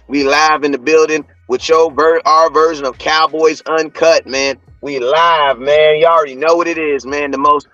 We live in the building with our version of Cowboys Uncut, man. We live, man. You already know what it is, man. The most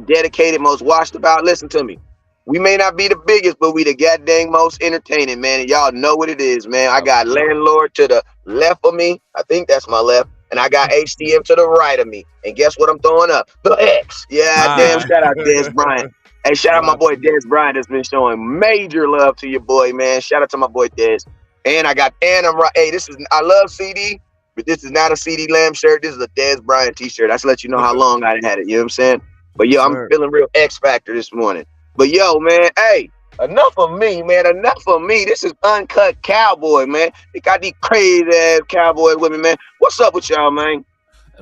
dedicated, most watched about. Listen to me. We may not be the biggest, but we the goddamn most entertaining, man. And y'all know what it is, man. I got Landlord to the left of me. I think that's my left. And I got HTM to the right of me. And guess what I'm throwing up? The X. Yeah, damn. Shout out Des Bryant. Hey, shout out my boy Des Bryant that's been showing major love to your boy, man. Shout out to my boy Des. And I'm right. Hey, I love CD, but this is not a CD Lamb shirt. This is a Des Bryant t-shirt. I just let you know how long I had it. You know what I'm saying? But yo, I'm feeling real X Factor this morning. But yo, man, hey, enough of me, man. Enough of me. This is Uncut Cowboy, man. They got these crazy ass cowboys with me, man. What's up with y'all, man?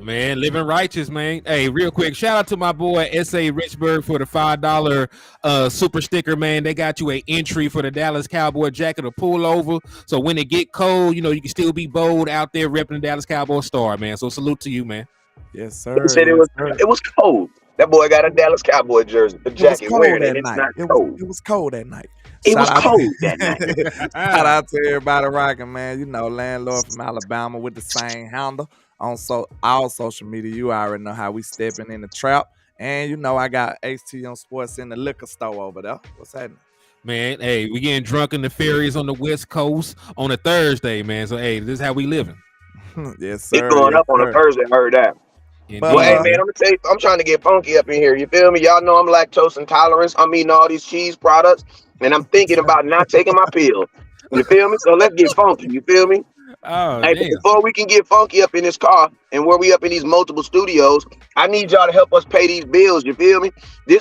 Man, living righteous, man. Hey, real quick, shout out to my boy S.A. Richburg for the $5 super sticker, man. They got you an entry for the Dallas Cowboy jacket to pull over. So when it get cold, you know, you can still be bold out there repping the Dallas Cowboy star, man. So salute to you, man. Yes, sir. He said it was cold. That boy got a Dallas Cowboy jersey, the jacket wearing it. It's not cold. It was cold that night. It was cold that night. Shout out to everybody rocking, man. You know, Landlord from Alabama with the same handle. On all social media, you already know how we stepping in the trap. And you know, I got HT on Sports in the liquor store over there. What's happening? Man, hey, we getting drunk in the ferries on the West Coast on a Thursday, man. So, hey, this is how we living. Yes, sir. It's going up on a Thursday. I heard that. Well, hey, man, I'm gonna tell you, I'm trying to get funky up in here. You feel me? Y'all know I'm lactose intolerant. I'm eating all these cheese products, and I'm thinking about not taking my pill. You feel me? So let's get funky. You feel me? Oh, hey, before we can get funky up in this car and where we up in these multiple studios, I need y'all to help us pay these bills. You feel me?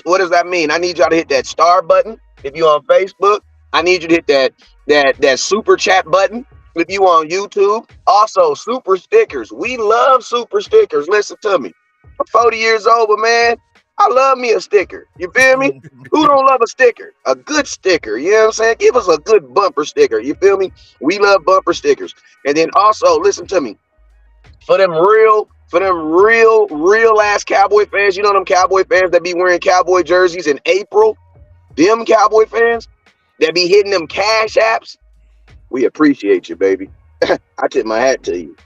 What does that mean? I need y'all to hit that star button if you're on Facebook. I need you to hit that super chat button if you on YouTube. Also, super stickers. We love super stickers. Listen to me. I'm 40 years old, but man, I love me a sticker. You feel me? Who don't love a sticker? A good sticker. You know what I'm saying? Give us a good bumper sticker. You feel me? We love bumper stickers. And then also, listen to me. For them real ass Cowboy fans, you know them Cowboy fans that be wearing Cowboy jerseys in April? Them Cowboy fans that be hitting them cash apps? We appreciate you, baby. I tip my hat to you.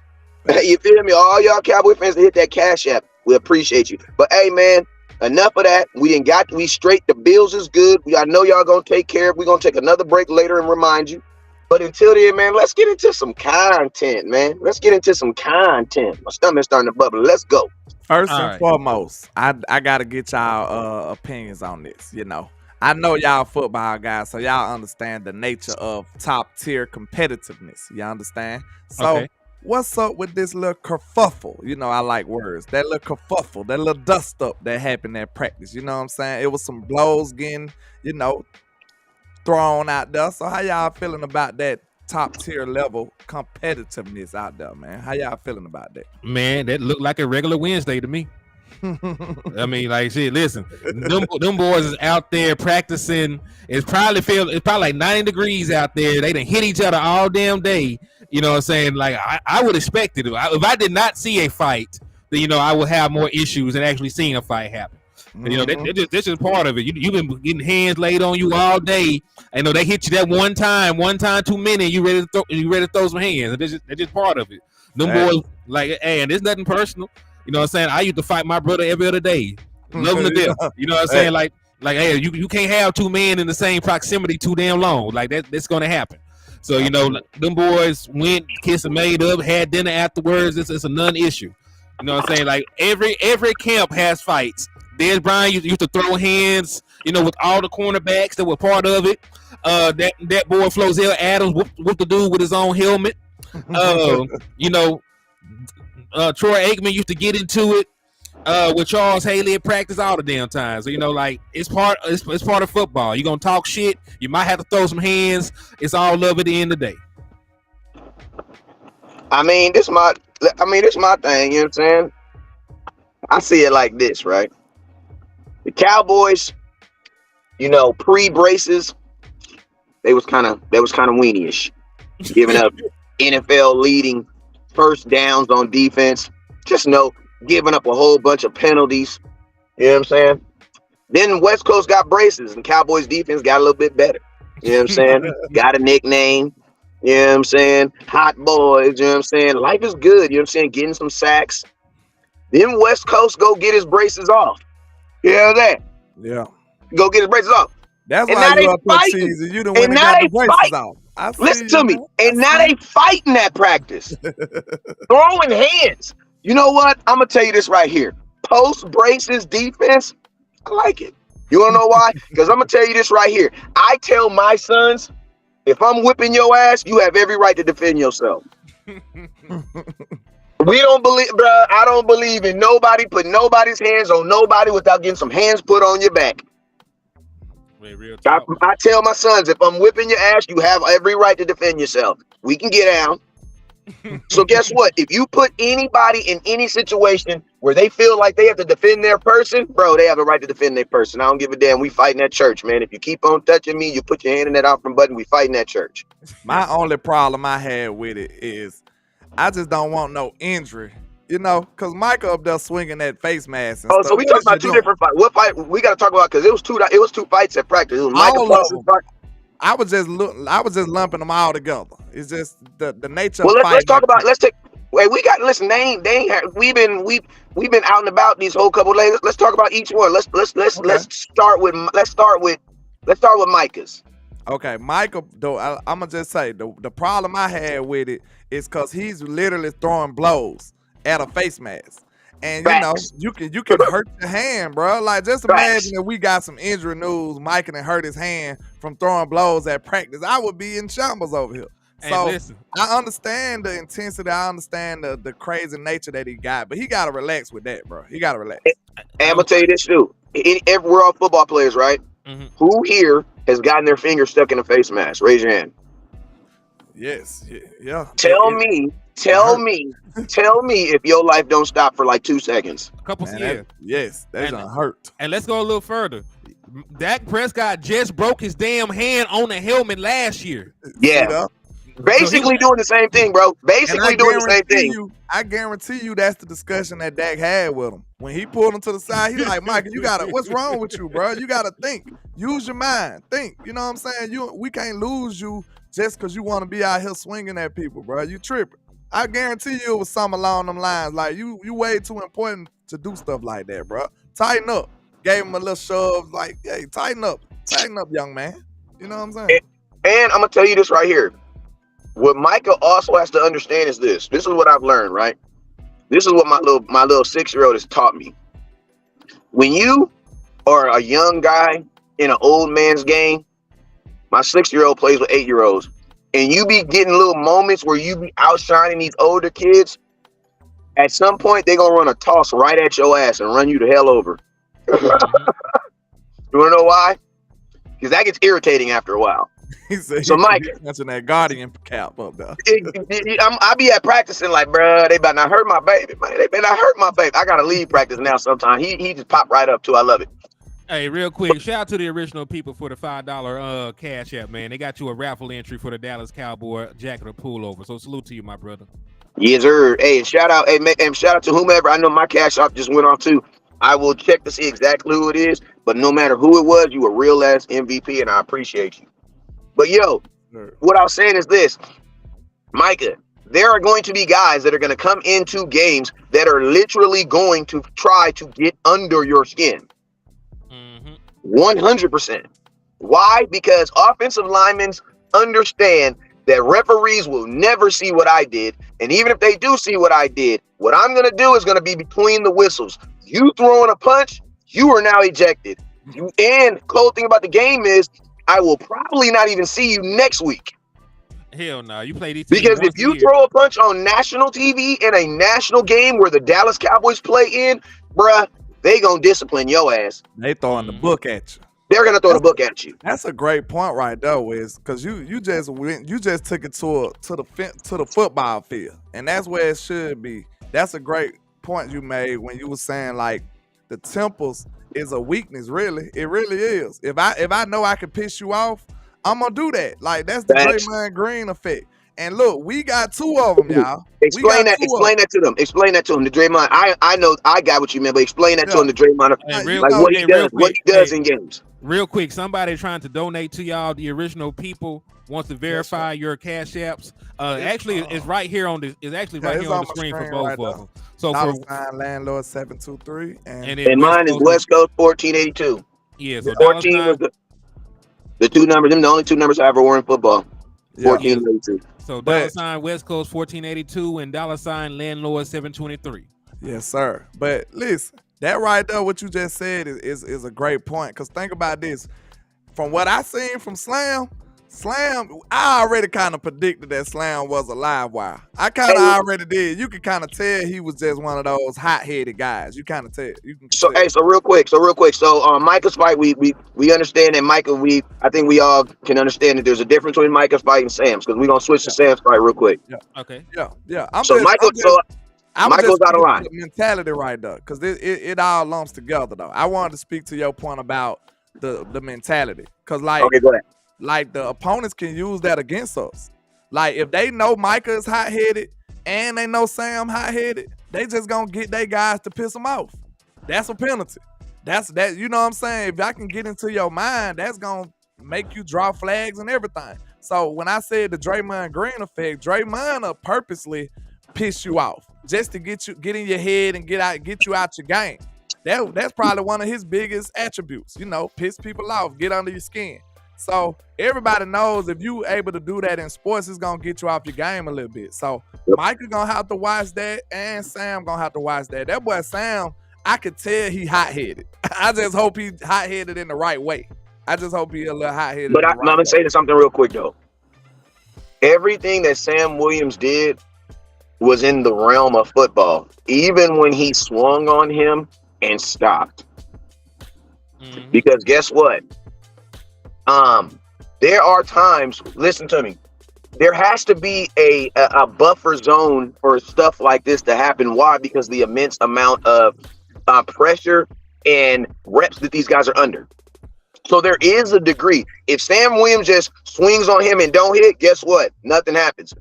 You feel me? All y'all Cowboy fans that hit that cash app, we appreciate you. But hey, man, enough of that. We straight. The bills is good. I know y'all gonna take care of. We're gonna take another break later and remind you. But until then, man, let's get into some content, man. Let's get into some content. My stomach's starting to bubble. Let's go. First and foremost, I gotta get y'all opinions on this. You know, I know y'all football guys, so y'all understand the nature of top tier competitiveness. You understand? So. What's up with this little kerfuffle? You know, I like words. That little kerfuffle, that little dust up that happened at practice. You know what I'm saying? It was some blows getting, you know, thrown out there. So how y'all feeling about that top tier level competitiveness out there, man? How y'all feeling about that? Man, that looked like a regular Wednesday to me. I mean, like shit. Listen, them boys is out there practicing. It's probably like 90 degrees out there. They done hit each other all damn day. You know what I'm saying? Like I would expect it. If I did not see a fight, then you know I would have more issues than actually seeing a fight happen. You know, that's just part of it. You've been getting hands laid on you all day. I know they hit you that one time too many. You ready to throw some hands? That's just part of it. Them boys, like, hey, and there's nothing personal. You know what I'm saying? I used to fight my brother every other day. Love him to death. You know what I'm saying? Like, hey, you can't have two men in the same proximity too damn long. Like that's gonna happen. So, you know, them boys went, kissed and made up, had dinner afterwards. It's a non-issue. You know what I'm saying? Like every camp has fights. Des Bryant used to throw hands, you know, with all the cornerbacks that were part of it. That boy Flozell Adams whooped the dude with his own helmet. You know, Troy Aikman used to get into it with Charles Haley at practice all the damn time. So, you know, like it's part of football. You're gonna talk shit, you might have to throw some hands. It's all love at the end of the day. I mean, this my thing, you know what I'm saying? I see it like this, right? The Cowboys, you know, pre-braces, they was kind of weenie-ish, giving up NFL leading first downs on defense, just giving up a whole bunch of penalties. You know what I'm saying? Then West Coast got braces and Cowboys defense got a little bit better. You know what I'm saying? Got a nickname. You know what I'm saying? Hot boys, you know what I'm saying? Life is good, you know what I'm saying? Getting some sacks. Then West Coast go get his braces off. You know that? Yeah. Go get his braces off. That's And why now you they up here fighting. cheesy. You done And went and now got they the braces fight. off. I Listen see to you, me. man. And now they fighting that practice. Throwing hands. You know what? I'm going to tell you this right here. Post braces defense, I like it. You want to know why? Because I'm going to tell you this right here. I tell my sons, if I'm whipping your ass, you have every right to defend yourself. We don't believe, bruh. I don't believe in nobody putting nobody's hands on nobody without getting some hands put on your back. Wait, real talk. I tell my sons, if I'm whipping your ass, you have every right to defend yourself. We can get down. So guess what? If you put anybody in any situation where they feel like they have to defend their person, bro, they have a right to defend their person. I don't give a damn. We fighting that church, man. If you keep on touching me, you put your hand in that out from button, we fighting that church. My only problem I had with it is I just don't want no injury. You know, because Michael up there swinging that face mask and Oh, stuff. so we What talking is you about two doing? different fights. What fight we got to talk about? Because it was two fights at practice. It was Michael All of Paulson's them. fight. I was just lumping them all together. It's just the nature Well, of let's fighting. talk about. Let's take. Wait, we got. Listen, they ain't. We've been out and about these whole couple of days. Let's talk about each one. Okay. Let's start with Micah's. Okay, Michael, though, I'm gonna just say the problem I had with it is because he's literally throwing blows at a face mask, and you know Facts. you can hurt your hand, bro. Like just Facts. imagine if we got some injury news, Mike can hurt his hand from throwing blows at practice. I would be in shambles over here. Hey, So listen. I understand the intensity, I understand the crazy nature that he got, but he gotta relax with that, bro. He gotta relax. And I'm gonna tell you this too. We're all football players, right? Mm-hmm. Who here has gotten their finger stuck in a face mask? Raise your hand. Yes, yeah. Tell me if your life don't stop for like 2 seconds. A couple Man, years. yes, that's gonna hurt. And let's go a little further. Dak Prescott just broke his damn hand on the helmet last year. Yeah. Basically doing the same thing, bro. Basically doing the same thing. I guarantee you that's the discussion that Dak had with him. When he pulled him to the side, he's like, Michael, what's wrong with you, bro? You gotta think. Use your mind. Think. You know what I'm saying? We can't lose you just because you want to be out here swinging at people, bro. You tripping. I guarantee you it was something along them lines. Like, you way too important to do stuff like that, bro. Tighten up. Gave him a little shove, like, hey, tighten up. Tighten up, young man. You know what I'm saying? And I'm gonna tell you this right here. What Micah also has to understand is this. This is what I've learned, right? This is what my little 6-year-old has taught me. When you are a young guy in an old man's game, my 6-year-old plays with 8-year-olds, and you be getting little moments where you be outshining these older kids. At some point, they're gonna run a toss right at your ass and run you the hell over. You wanna know why? Because that gets irritating after a while. So Mike, mention that guardian cap up there. I be at practicing like, bro, they better not hurt my baby, man. They better not hurt my baby. I gotta leave practice now. Sometimes he just pop right up too. I love it. Hey, real quick, shout out to the original people for the $5 cash app, man. They got you a raffle entry for the Dallas Cowboy jacket or pullover. So salute to you, my brother. Yes, sir. Hey, shout out, and shout out to whomever. I know my cash app just went off too. I will check to see exactly who it is. But no matter who it was, you a real ass MVP, and I appreciate you. But yo, what I was saying is this, Micah, there are going to be guys that are going to come into games that are literally going to try to get under your skin. 100%. Why? Because offensive linemen understand that referees will never see what I did. And even if they do see what I did, what I'm going to do is going to be between the whistles. You throwing a punch, you are now ejected. And cool thing about the game is, I will probably not even see you next week. Hell no, you play these teams because if you throw a punch on national TV in a national game where the Dallas Cowboys play in, bruh, they gonna discipline your ass. They throwing the book at you. They're gonna throw the book at you. That's a great point right there, Wiz, because you just took it to the football field, and that's where it should be. That's a great point you made when you were saying like the temples is a weakness. Really, it really is. If I know I can piss you off, I'm gonna do that. Like that's the Draymond Green effect. And look, we got 2 of them, y'all. Explain that to them. Explain that to him. The Draymond. I know I got what you meant, but explain that to him. The Draymond, what he does in games. Real quick, somebody trying to donate to y'all. The original people wants to verify your cash apps. Actually, it's right here on the. It's actually right here on the screen for both of them. So for landlord 723 and mine is West Coast 1482. Yeah, so 14 was the 2 numbers. Them the only 2 numbers I ever wore in football. 1482. So $ West Coast 1482 and $ landlord 723. Yes, sir. But listen, that right there, what you just said is a great point. Because think about this. From what I seen from Slam, I already kind of predicted that Slam was a live wire. I kind of already did. You could kind of tell he was just one of those hot-headed guys. You kind of tell. So real quick. So Micah's fight, we understand that Micah. I think we all can understand that there's a difference between Micah's fight and Sam's, because we're gonna switch to Sam's fight real quick. Yeah. Okay. Yeah. Michael's out of line. The mentality right there, because it all lumps together though. I wanted to speak to your point about the mentality, because okay, go ahead. Like the opponents can use that against us. Like if they know Micah is hot-headed and they know Sam hot-headed, they just gonna get their guys to piss them off. That's a penalty. That's you know what I'm saying? If I can get into your mind, that's gonna make you draw flags and everything. So when I said the Draymond Green effect, Draymond will purposely piss you off just to get in your head and get you out your game. That's probably one of his biggest attributes. Piss people off, get under your skin. So everybody knows if you able to do that in sports, it's gonna get you off your game a little bit. So Micah gonna have to watch that, and Sam gonna have to watch that. That boy Sam, I could tell he hot-headed. I just hope he hot-headed in the right way. I just hope he a little hot-headed. But I'm gonna say something real quick though. Everything that Sam Williams did was in the realm of football, even when he swung on him and stopped. Mm-hmm. Because guess what? There are times, listen to me, there has to be a buffer zone for stuff like this to happen. Why? Because the immense amount of pressure and reps that these guys are under. So there is a degree. If Sam Williams just swings on him and don't hit, guess what? Nothing happens.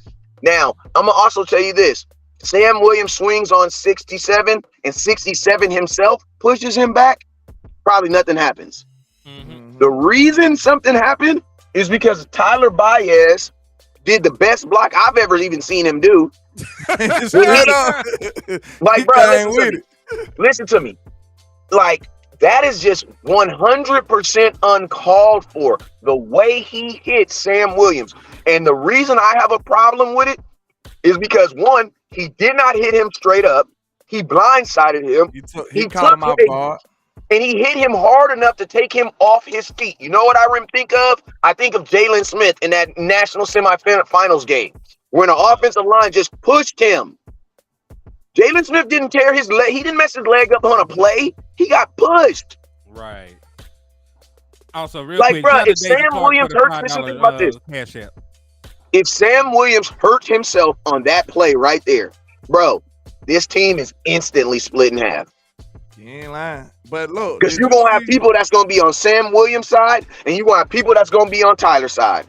Now, I'm going to also tell you this. Sam Williams swings on 67 and 67 himself pushes him back, probably nothing happens. Mm-hmm. The reason something happened is because Tyler Baez did the best block I've ever even seen him do. Listen to me. Like, that is just 100% uncalled for, the way he hit Sam Williams. And the reason I have a problem with it is because, one, he did not hit him straight up. He blindsided him. He caught him off guard. And he hit him hard enough to take him off his feet. You know what I think of? I think of Jalen Smith in that national semifinals game when the offensive line just pushed him. Jalen Smith didn't tear his leg. He didn't mess his leg up on a play. He got pushed. Right. Also, real quick, bro, if Sam Williams hurt, think about this. If Sam Williams hurt himself on that play right there, bro, this team is instantly split in half. You ain't lying. But look, because you're going to have people that's going to be on Sam Williams' side, and you're going to have people that's going to be on Tyler's side.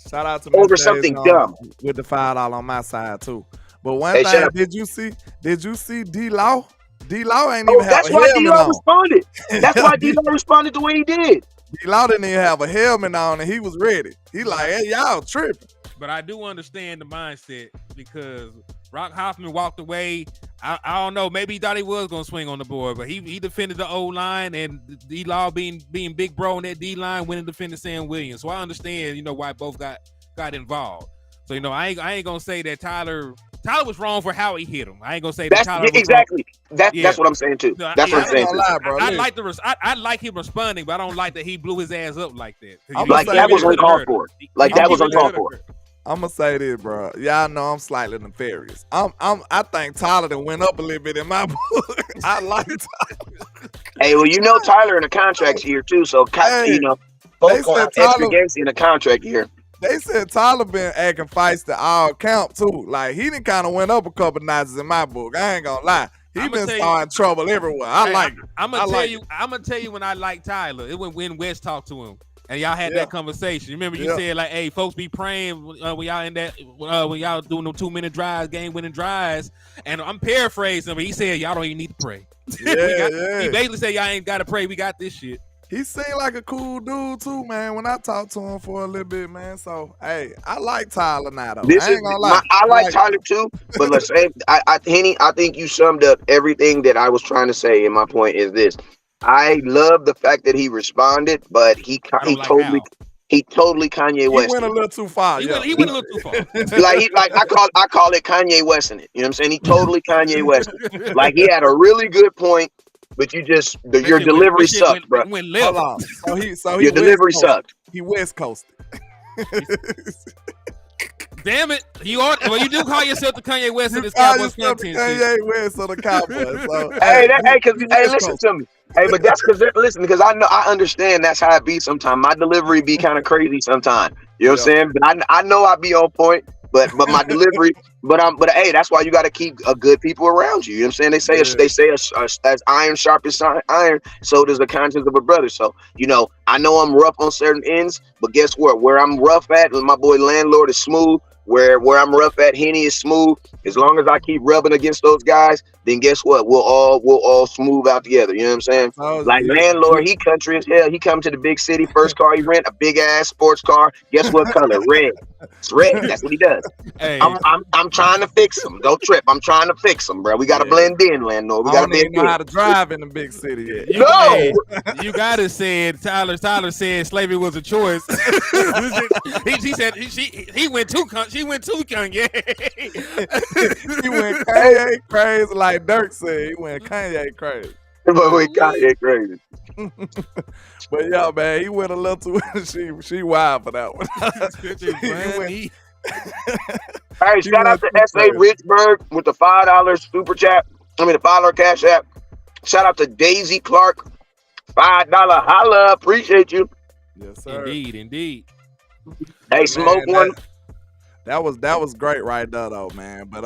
Shout out to over something dumb. With the $5 on my side, too. But one thing, did you see D-Law? D-Law ain't even have a helmet on. That's why D-Law responded. That's why D-Law responded the way he did. D-Law didn't even have a helmet on, and he was ready. He like, hey, y'all tripping. But I do understand the mindset, because Rock Hoffman walked away. I don't know. Maybe he thought he was going to swing on the board, but he defended the O-line, and D-Law being big bro on that D-line went and defended Sam Williams. So I understand, why both got involved. So, I ain't going to say that Tyler was wrong for how he hit him. I ain't going to say that Tyler was exactly wrong. That's what I'm saying, too. That's what I'm saying, too. I like him responding, but I don't like that he blew his ass up like that. That was uncalled for. That was uncalled for. I'm gonna say this, bro. Y'all know I'm slightly nefarious. I think Tyler done went up a little bit in my book. I like Tyler. Hey, well, Tyler in a contract year too, so both gonna have extra games in a contract year. They said Tyler been acting feisty all camp too. Like he done kind of went up a couple notches in my book. I ain't gonna lie. He been starting trouble everywhere. I like it. I'm gonna tell you when I like Tyler. It when West talked to him. And y'all had that conversation. Remember, you said like, "Hey, folks, be praying when y'all in that when y'all doing them 2-minute drives, game-winning drives." And I'm paraphrasing, but he said y'all don't even need to pray. He basically said y'all ain't got to pray. We got this shit. He seemed like a cool dude too, man. When I talked to him for a little bit, man. So hey, I like Tyler now, though. I ain't gonna lie. I like Tyler too, but let's say, Henny, I think you summed up everything that I was trying to say. And my point is this: I love the fact that he responded, but he totally Kanye West. He went a little too far. He went a little too far. I call it Kanye West in it. You know what I'm saying? He totally Kanye West. Like he had a really good point, but your delivery sucked, bro. Hold on. So your delivery sucked. He West Coasted. Damn it! You do call yourself the Kanye West of this Cowboys content. Kanye West of the Cowboys. So, listen to me. Hey, but that's because I understand that's how it be sometimes. My delivery be kind of crazy sometimes. You know what I'm saying? But I know I be on point, but my delivery, but hey, that's why you got to keep good people around you. You know what I'm saying? They say as iron sharpens iron, so does the conscience of a brother. So, I know I'm rough on certain ends, but guess what? Where I'm rough at, my boy Landlord is smooth. Where I'm rough at, Henny is smooth. As long as I keep rubbing against those guys, then guess what? We'll all smooth out together. You know what I'm saying? Landlord, he country as hell. He come to the big city. First car he rent, a big ass sports car. Guess what color? Red. It's red. That's what he does. Hey. I'm trying to fix him. Don't trip. I'm trying to fix him, bro. We got to blend in, Landlord. We got to be know how to drive in the big city yet. You got to say it. Tyler said slavery was a choice. He said he went too She went too Kanye. He went Kanye crazy, like Dirk said. He went Kanye crazy. But man, he went a little too. She wild for that one. Hey, shout out to S.A. Richburg with the $5 super chat. The $5 cash app. Shout out to Daisy Clark, $5 holla. Appreciate you. Yes, sir. Indeed. Hey, smoke one. That was great right there, though, man. But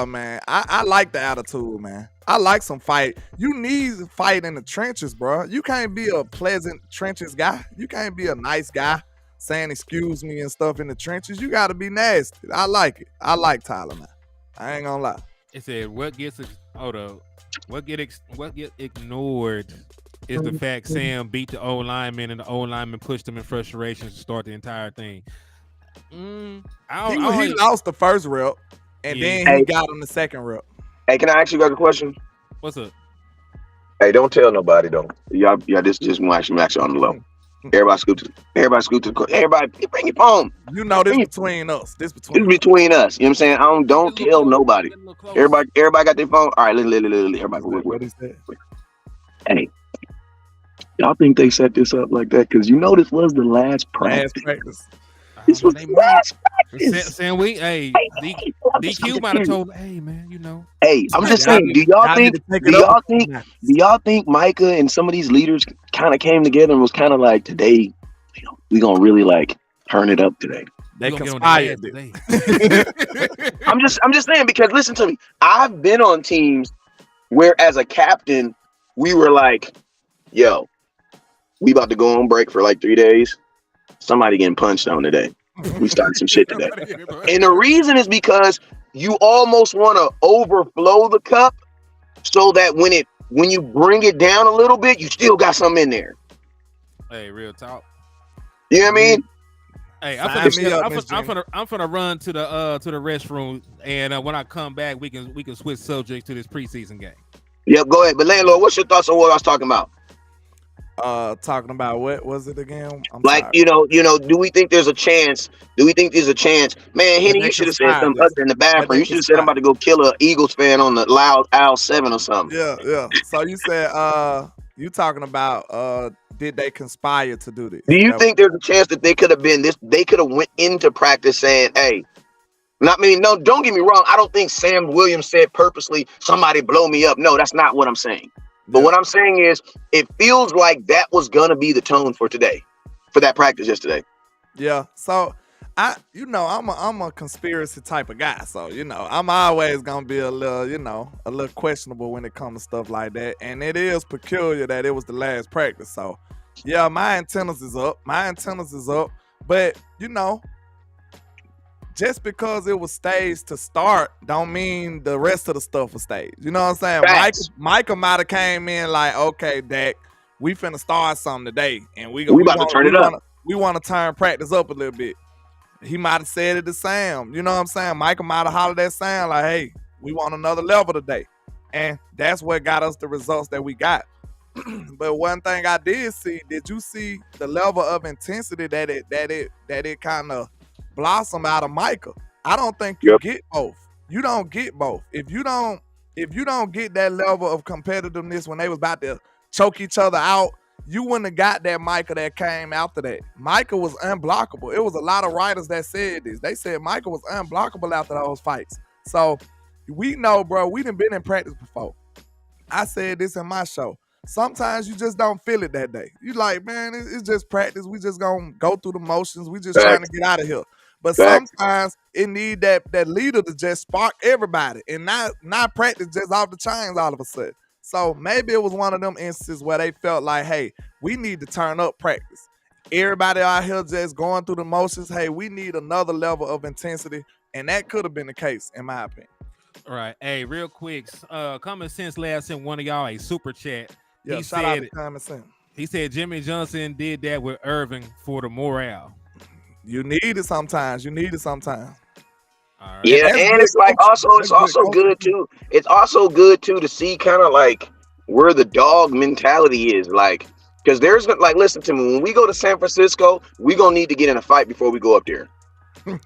man, I like the attitude, man. I like some fight. You need to fight in the trenches, bro. You can't be a pleasant trenches guy. You can't be a nice guy saying excuse me and stuff in the trenches. You got to be nasty. I like it. I like Tyler now. I ain't gonna lie. It said what gets ignored is the fact Sam beat the old lineman and the old lineman pushed him in frustration to start the entire thing. He lost the first rep, and then he got on the second rep. Hey, can I ask you guys a question? What's up? Hey, don't tell nobody though. Y'all, this just max on the low. Everybody scoot to the everybody bring your phone. This between us. This between us. You know what I'm saying? Don't tell nobody. Everybody got their phone. All right, everybody. What is that? Hey, y'all think they set this up like that? Because this was the last practice. This was the last practice. Sam, DQ might have told, hey man, Hey, I'm just saying, do y'all think Micah and some of these leaders kind of came together and was kind of like, today, we gonna really like turn it up today. They conspired. I'm just saying, because listen to me, I've been on teams where as a captain, we were like, yo, we about to go on break for like 3 days. Somebody getting punched on today. We started some shit today. And the reason is because you almost want to overflow the cup so that when you bring it down a little bit, you still got something in there. Hey, real talk. You know what I mean? Hey, I'm finna run to the restroom, and when I come back, we can switch subjects to this preseason game. Yep, go ahead. But Landlord, what's your thoughts on what I was talking about? Talking about what was it again? Do we think there's a chance? Man, Henny, you should have said something other in the bathroom. You should have said I'm about to go kill a Eagles fan on the loud Owl 7 or something. Yeah. So you said you talking about did they conspire to do this? Do you think there's a chance that they could have been this? They could have went into practice saying, hey. No, don't get me wrong. I don't think Sam Williams said purposely, somebody blow me up. No, that's not what I'm saying. But what I'm saying is, it feels like that was gonna be the tone for today, for that practice yesterday. Yeah. So I'm a conspiracy type of guy. So I'm always gonna be a little questionable when it comes to stuff like that. And it is peculiar that it was the last practice. So Yeah, my antennas is up. But just because it was staged to start, don't mean the rest of the stuff was staged. You know what I'm saying? Facts. Micah might have came in like, okay, Dak, we finna start something today, and we about to turn it up. want to turn practice up a little bit. He might have said it to Sam. You know what I'm saying? Micah might have hollered at Sam like, hey, we want another level today, and that's what got us the results that we got. But one thing I did see, did you see the level of intensity that it kind of blossom out of Micah? I don't think you get both. You don't get both. If you don't get that level of competitiveness when they was about to choke each other out, you wouldn't have got that Micah that came after that. Micah was unblockable. It was a lot of writers that said this. They said Micah was unblockable after those fights. So we know, bro, we done been in practice before. I said this in my show. Sometimes you just don't feel it that day. You like, man, it's just practice. We just gonna go through the motions. We just trying to get out of here. But sometimes it need that leader to just spark everybody and not practice just off the chains all of a sudden. So maybe it was one of them instances where they felt like, hey, we need to turn up practice. Everybody out here just going through the motions. Hey, we need another level of intensity. And that could have been the case, in my opinion. All right. Hey, real quick. Common Sense Lab sent one of y'all a super chat. Yeah, shout out to Common Sense. He said Jimmy Johnson did that with Irving for the morale. You need it sometimes. All right. Yeah, and it's like it's also good too. It's also good too to see kind of like where the dog mentality is, like, because there's like, listen to me, when we go to San Francisco, we gonna need to get in a fight before we go up there.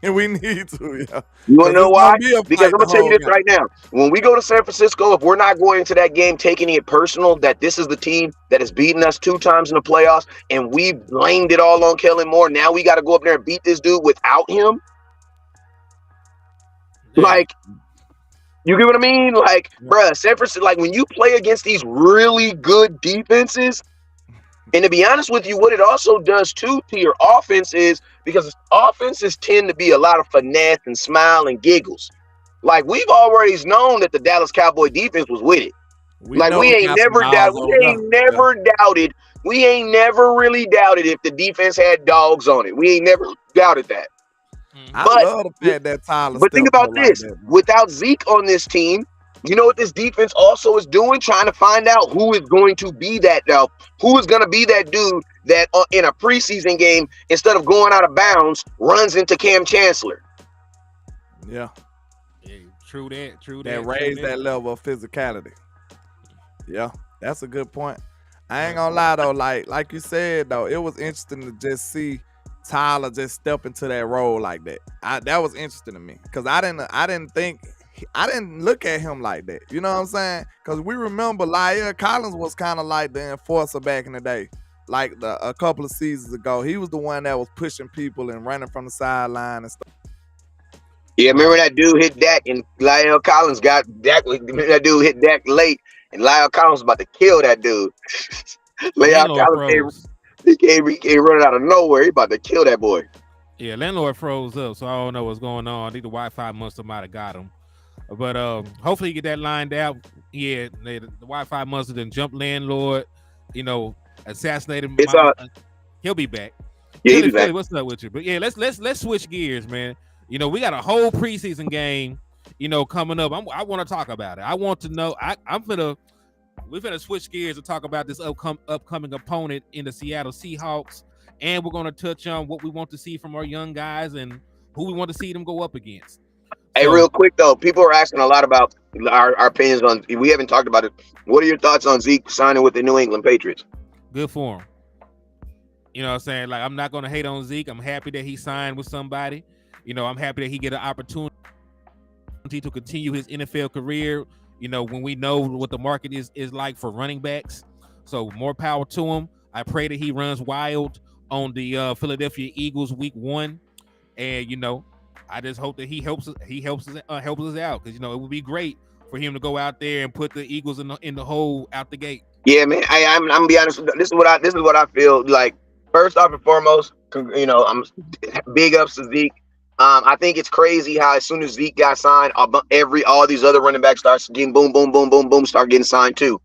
And we need to, yeah. You want to know why? Because I'm gonna tell you this right now. When we go to San Francisco, if we're not going into that game taking it personal, that this is the team that has beaten us 2 times in the playoffs, and we blamed it all on Kellen Moore. Now we got to go up there and beat this dude without him. Like, you get what I mean? Like, bruh, San Francisco, like when you play against these really good defenses, and to be honest with you, what it also does too to your offense is, because offenses tend to be a lot of finesse and smile and giggles. Like, we've always known that the Dallas Cowboy defense was with it. We ain't never really doubted if the defense had dogs on it. We ain't never doubted that. I love the fact that Tyler. But think about this: without Zeke on this team, you know what this defense also is doing? Trying to find out who is going to be that now. Who is going to be that dude that in a preseason game, instead of going out of bounds, runs into Cam Chancellor? Yeah, true that. That raised that level of physicality. Yeah, that's a good point. I ain't gonna lie though, like you said though, it was interesting to just see Tyler just step into that role like that. That was interesting to me, because I didn't look at him like that. You know what I'm saying? Because we remember La'el Collins was kind of like the enforcer back in the day, like a couple of seasons ago. He was the one that was pushing people and running from the sideline and stuff. Yeah, remember that dude hit Dak and La'el Collins got Dak. That dude hit Dak late, and La'el Collins was about to kill that dude. La'el Collins he came running out of nowhere. He about to kill that boy. Yeah, landlord froze up, so I don't know what's going on. I think the Wi-Fi must have got him. But hopefully you get that lined out. Yeah, the Wi-Fi must have jumped landlord, assassinated him. He'll be back. Yeah, he'll be back. What's up with you? But yeah, let's switch gears, man. We got a whole preseason game, coming up. I want to talk about it. I want to know. We're gonna switch gears and talk about this upcoming opponent in the Seattle Seahawks, and we're gonna touch on what we want to see from our young guys and who we want to see them go up against. Hey, real quick though, people are asking a lot about our opinions on. We haven't talked about it. What are your thoughts on Zeke signing with the New England Patriots? Good for him. You know what I'm saying? Like, I'm not gonna hate on Zeke. I'm happy that he signed with somebody. I'm happy that he get an opportunity to continue his NFL career. When we know what the market is like for running backs. So more power to him. I pray that he runs wild on the Philadelphia Eagles week 1. And, I just hope that he helps us out, because, it would be great for him to go out there and put the Eagles in the hole out the gate. Yeah, man. I'm gonna be honest. This is what I feel like. First off and foremost, I'm big ups to Zeke. I think it's crazy how as soon as Zeke got signed, all these other running backs start getting boom, boom, boom, boom, boom, start getting signed too.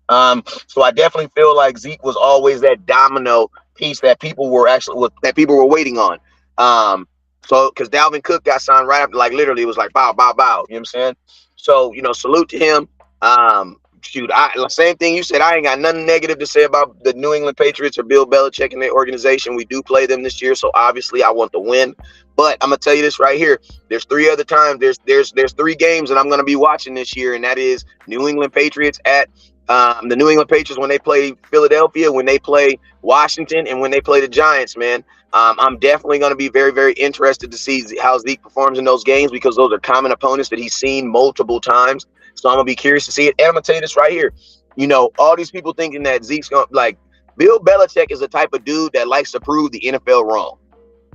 So I definitely feel like Zeke was always that domino piece that people were waiting on. So because Dalvin Cook got signed right after, like literally it was like bow, bow, bow. You know what I'm saying? So salute to him. Shoot, same thing you said. I ain't got nothing negative to say about the New England Patriots or Bill Belichick and their organization. We do play them this year, so obviously I want to win. But I'm gonna tell you this right here. There's three other times. There's three games that I'm gonna be watching this year, and that is New England Patriots at the New England Patriots when they play Philadelphia, when they play Washington, and when they play the Giants. Man, I'm definitely gonna be very, very interested to see how Zeke performs in those games because those are common opponents that he's seen multiple times. So I'm gonna be curious to see it. And I'm gonna tell you this right here. All these people thinking that Zeke's gonna Bill Belichick is the type of dude that likes to prove the NFL wrong.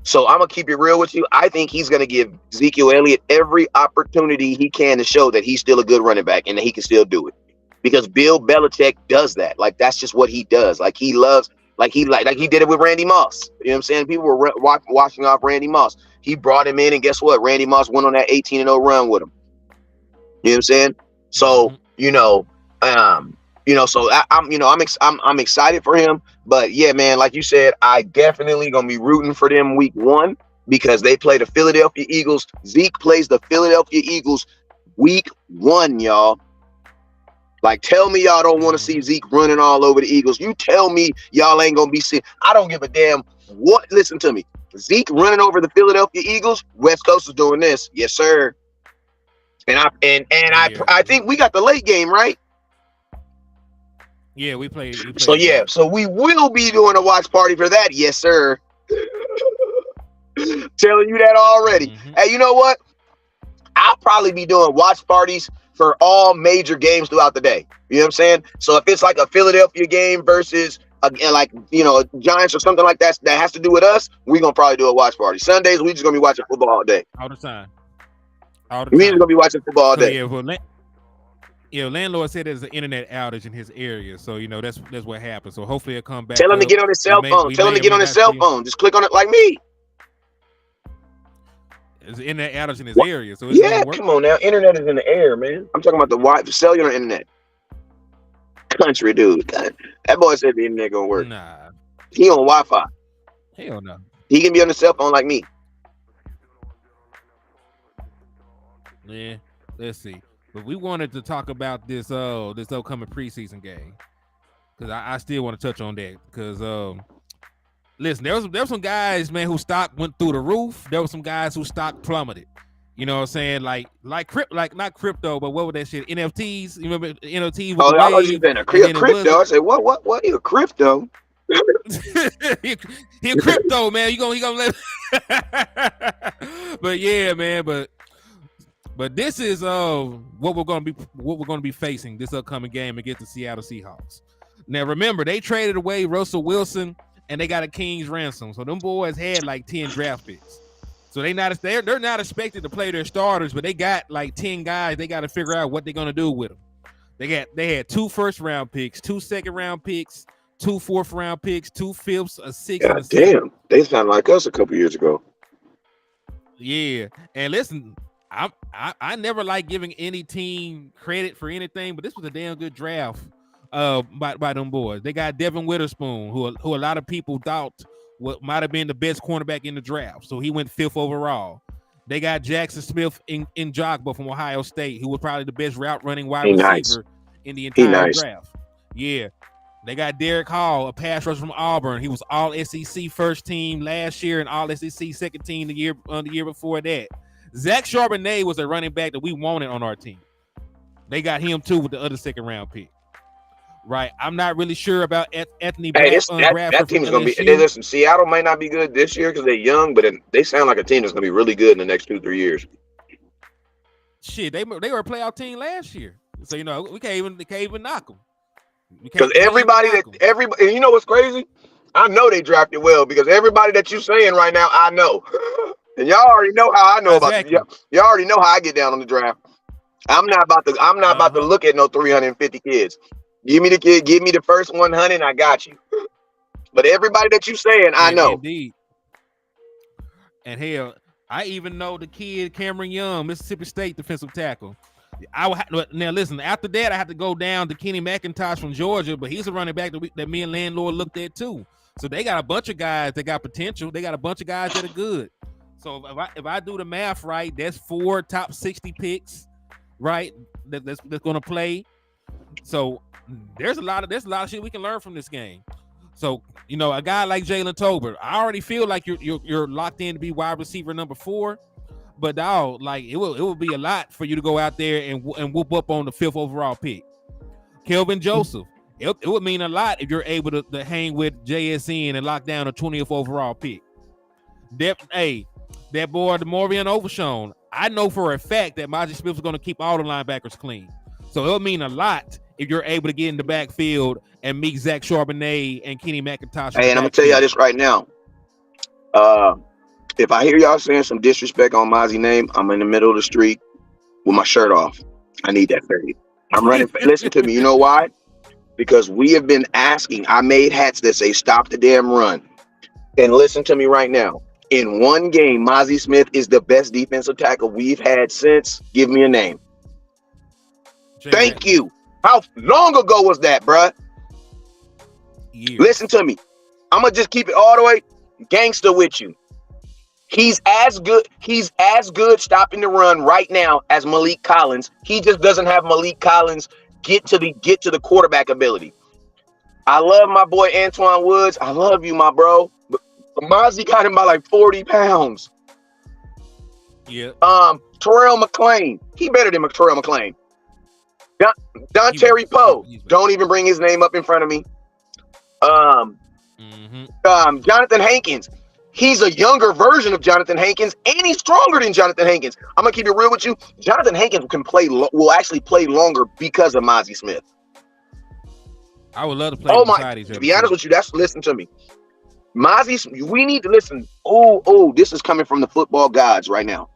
So I'm gonna keep it real with you. I think he's gonna give Ezekiel Elliott every opportunity he can to show that he's still a good running back and that he can still do it. Because Bill Belichick does that. Like that's just what he does. Like he loves, like he did it with Randy Moss. You know what I'm saying? People were washing off Randy Moss. He brought him in, and guess what? Randy Moss went on that 18-0 run with him. You know what I'm saying? So so I'm excited for him. But yeah, man, like you said, I definitely gonna be rooting for them week 1 because they play the Philadelphia Eagles. Zeke plays the Philadelphia Eagles week 1, y'all. Like, tell me y'all don't want to see Zeke running all over the Eagles. You tell me y'all ain't gonna be seeing. I don't give a damn what. Listen to me, Zeke running over the Philadelphia Eagles. West Coast is doing this, yes sir. And I think we got the late game, right? Yeah, we played. So yeah, so we will be doing a watch party for that, yes sir. Telling you that already. Hey, you know what? I'll probably be doing watch parties for all major games throughout the day. You know what I'm saying? So if it's like a Philadelphia game versus Giants or something like that has to do with us, we're gonna probably do a watch party. Sundays we just gonna be watching football all day. All the time. We just gonna be watching football all day. Landlord said there's an internet outage in his area, so that's what happened. So hopefully it'll come back. Tell him to get on his cell phone. Tell him to get on his cell phone. Just click on it like me. There's an internet outage in his area, so come on now. Internet is in the air, man. I'm talking about the cellular internet. Country dude. God. That boy said the internet gonna work. Nah. He on Wi-Fi. Hell no. He can be on the cell phone like me. Yeah. Let's see. But we wanted to talk about this upcoming preseason game because I still want to touch on that because listen, there was some guys, man, whose stock went through the roof. There were some guys whose stock plummeted. You know what I'm saying? Like not crypto, but what was that shit? NFTs. You remember NFTs? Oh, I was been a crypto. I said, what? You a crypto? he a crypto, man. He gonna let. But yeah, man. But this is what we're gonna be facing this upcoming game against the Seattle Seahawks. Now remember, they traded away Russell Wilson and they got a king's ransom. So them boys had like 10 draft picks. So they're not expected to play their starters, but they got like 10 guys. They got to figure out what they're gonna do with them. They had 2 first-round picks, 2 second-round picks, 2 fourth-round picks, 2 fifths, a 6th. God damn, they sound like us a couple years ago. Yeah, and listen. I never like giving any team credit for anything, but this was a damn good draft by them boys. They got Devin Witherspoon, who a lot of people thought what might have been the best cornerback in the draft. So he went 5th overall. They got Jackson Smith in Jogba from Ohio State, who was probably the best route running wide receiver in the entire draft. Yeah. They got Derek Hall, a pass rusher from Auburn. He was all SEC first team last year and all SEC second team the year before that. Zach Charbonnet was a running back that we wanted on our team. They got him too with the other 2nd-round pick. Right. I'm not really sure about Anthony Bradford. That team is going to be. Listen, Seattle might not be good this year because they're young, but they sound like a team that's going to be really good in the next 2-3 years. Shit, they were a playoff team last year, so we can't even knock them. Because everybody, you know what's crazy? I know they drafted well because everybody that you're saying right now, I know. And y'all already know how I know about y'all already know how I get down on the draft. I'm not about to look at no 350 kids. Give me the kid, give me the first 100, I got you. But everybody that you saying, I know. Indeed. And hell, I even know the kid Cameron Young, Mississippi State defensive tackle. Now listen. After that, I have to go down to Kenny McIntosh from Georgia, but he's a running back that me and Landlord looked at too. So they got a bunch of guys that got potential. They got a bunch of guys that are good. So if I do the math right, that's 4 top 60 picks, right? That's going to play. So there's a lot of shit we can learn from this game. So a guy like Jalen Tolbert, I already feel like you're locked in to be wide receiver number 4. But dog, like it will be a lot for you to go out there and whoop up on the 5th overall pick. Kelvin Joseph. It would mean a lot if you're able to hang with JSN and lock down a 20th overall pick. That boy, DeMaurian Overshown, I know for a fact that Maji Smith is going to keep all the linebackers clean. So it'll mean a lot if you're able to get in the backfield and meet Zach Charbonnet and Kenny McIntosh. Hey, and I'm going to tell y'all this right now. If I hear y'all saying some disrespect on Mazi's name, I'm in the middle of the street with my shirt off. I need that 30. I'm running. Listen to me. You know why? Because we have been asking. I made hats that say stop the damn run. And listen to me right now. In one game, Mazi Smith is the best defensive tackle we've had since. Give me a name. Thank you. How long ago was that, bruh? Years. Listen to me. I'm going to just keep it all the way gangster with you. He's as good stopping the run right now as Malik Collins. He just doesn't have Malik Collins get to the quarterback ability. I love my boy Antoine Woods. I love you, my bro. But Mazi got him by like 40 pounds. Yeah. Terrell McClain. He better than Terrell McClain. Don Terry Poe. Don't even bring his name up in front of me. Jonathan Hankins. He's a younger version of Jonathan Hankins, and he's stronger than Jonathan Hankins. I'm gonna keep it real with you. Jonathan Hankins will actually play longer because of Mazi Smith. I would love to play. To be honest with you, listen to me. Mazi, we need to listen. This is coming from the football gods right now.